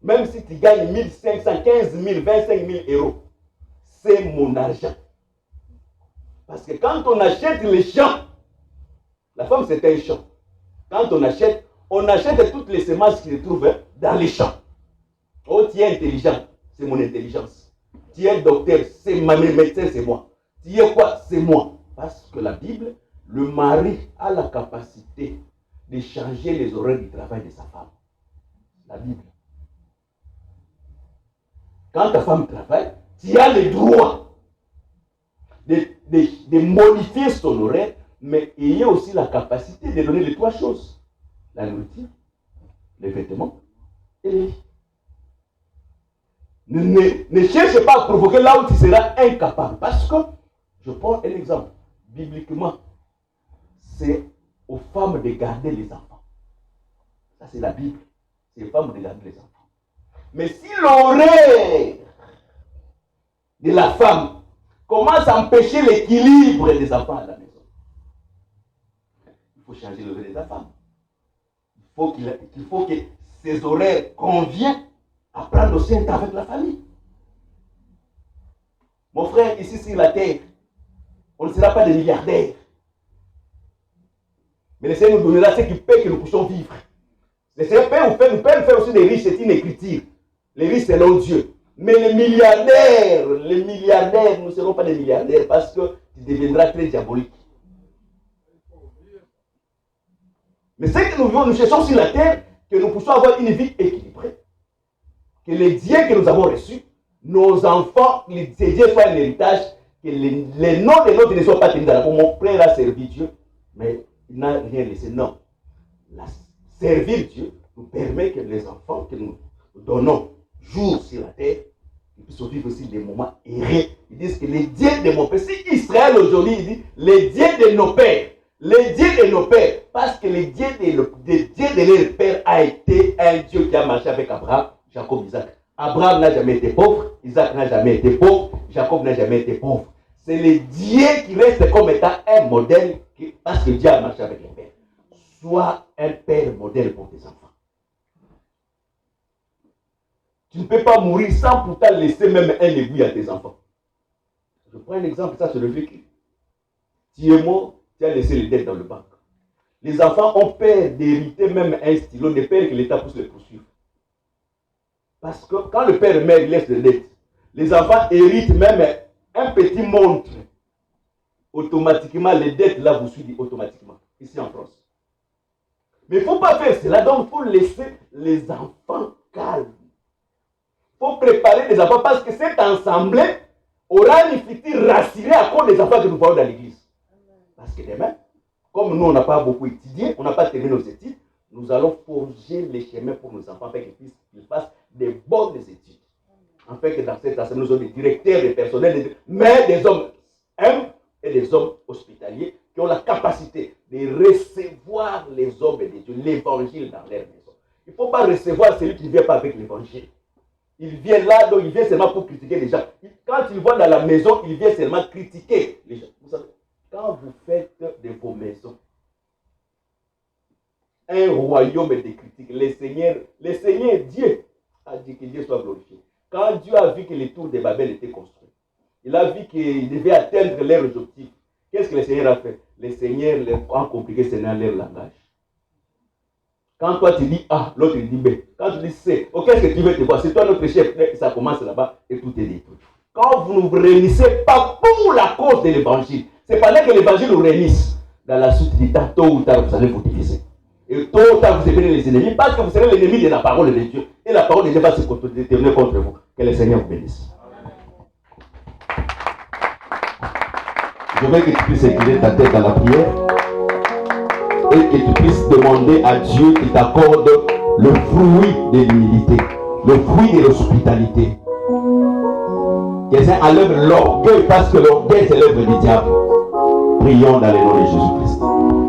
Même si tu gagnes 1500, 15 000, 25 000 euros, c'est mon argent. Parce que quand on achète les champs, la femme c'est un champ. Quand on achète toutes les semences qui se trouvent dans les champs. Oh, tu es intelligent, c'est mon intelligence. Tu es docteur, c'est ma médecin, c'est moi. Tu es quoi? C'est moi. Parce que la Bible, le mari a la capacité de changer les horaires du travail de sa femme. La Bible. Quand ta femme travaille, tu as le droit de modifier son horaire, mais ayant aussi la capacité de donner les trois choses. La nourriture, les vêtements et les lits. Ne cherche pas à provoquer là où tu seras incapable. Parce que, je prends un exemple. Bibliquement, c'est aux femmes de garder les enfants. Ça, c'est la Bible. C'est aux femmes de garder les enfants. Mais si l'horaire de la femme commence à empêcher l'équilibre des enfants à la maison, il faut changer l'horaire de la femme. Il faut que ces horaires conviennent à prendre aussi un temps avec la famille. Mon frère, ici sur la terre, on ne sera pas des milliardaires. Mais le Seigneur nous donnera ce qui paie que nous puissions vivre. Le Seigneur nous peut nous faire aussi des riches, c'est une écriture. Les riches, c'est l'autre Dieu. Mais les milliardaires, nous ne serons pas des milliardaires parce que tu deviendras très diabolique. Mais ce que nous vivons, nous cherchons sur la terre, que nous puissions avoir une vie équilibrée. Que les dieux que nous avons reçus, nos enfants, ces dieux soient un héritage, que les noms de l'autre ne soient pas tenus dans la peau. Mon frère a servi Dieu, mais il n'a rien laissé. Non. Servir Dieu nous permet que les enfants que nous donnons jour sur la terre, ils puissent vivre aussi des moments heureux. Ils disent que les dieux de mon père, si Israël aujourd'hui, il dit les dieux de nos pères, les dieux de nos pères, parce que les dieux de leur père a été un Dieu qui a marché avec Abraham, Jacob, Isaac. Abraham n'a jamais été pauvre, Isaac n'a jamais été pauvre, Jacob n'a jamais été pauvre. C'est les dieux qui restent comme étant un modèle parce que Dieu a marché avec les pères. Sois un père modèle pour tes enfants. Tu ne peux pas mourir sans pourtant laisser même un aiguille à tes enfants. Je prends un exemple, ça c'est le vécu. Tu es mort, tu as laissé les dettes dans le banque. Les enfants ont peur d'hériter même un stylo, de peur que l'État puisse les poursuivre. Parce que quand le père meurt, il laisse les dettes. Les enfants héritent même un petit montre. Automatiquement, les dettes là vous suivent automatiquement, ici en France. Mais il ne faut pas faire cela, donc il faut laisser les enfants calmes. Il faut préparer les enfants parce que cette assemblée aura une future rassurée à cause des enfants que nous voyons dans l'église. Parce que demain, comme nous on n'a pas beaucoup étudié, on n'a pas terminé nos études, nous allons forger les chemins pour nos enfants afin qu'ils fassent des bonnes études. Afin que dans cette assemblée, nous avons des directeurs, des personnels, mais des hommes humbles et des hommes hospitaliers qui ont la capacité de recevoir les hommes et de Dieu, l'évangile dans leur maison. Il ne faut pas recevoir celui qui ne vient pas avec l'évangile. Il vient là, donc il vient seulement pour critiquer les gens. Quand il va dans la maison, il vient seulement critiquer les gens. Vous savez, quand vous faites de vos maisons un royaume de critiques, le Seigneur, Dieu a dit que Dieu soit glorifié. Quand Dieu a vu que les tours de Babel étaient construits, il a vu qu'ils devaient atteindre leur objectif. Qu'est-ce que le Seigneur a fait? Le Seigneur a compliqué leur langage. Quand toi tu dis A, l'autre il dit B. Quand tu dis C, oh, qu'est-ce que tu veux te voir? C'est toi notre chef, ça commence là-bas et tout est détruit. Quand vous ne vous réunissez pas pour la cause de l'évangile, c'est pendant que l'évangile nous réunisse. Dans la suite du temps, tôt ou tard, vous allez vous diviser. Et tôt ou tard, vous devenez les ennemis parce que vous serez l'ennemi de la parole de Dieu. Et la parole de Dieu va se déterminer contre vous. Que le Seigneur vous bénisse. Je veux que tu puisses incliner ta tête à la prière et que tu puisses demander à Dieu qu'il t'accorde le fruit de l'humilité, le fruit de l'hospitalité. Quelqu'un enlève l'orgueil parce que l'orgueil c'est l'œuvre du diable. Prions dans le nom de Jésus-Christ.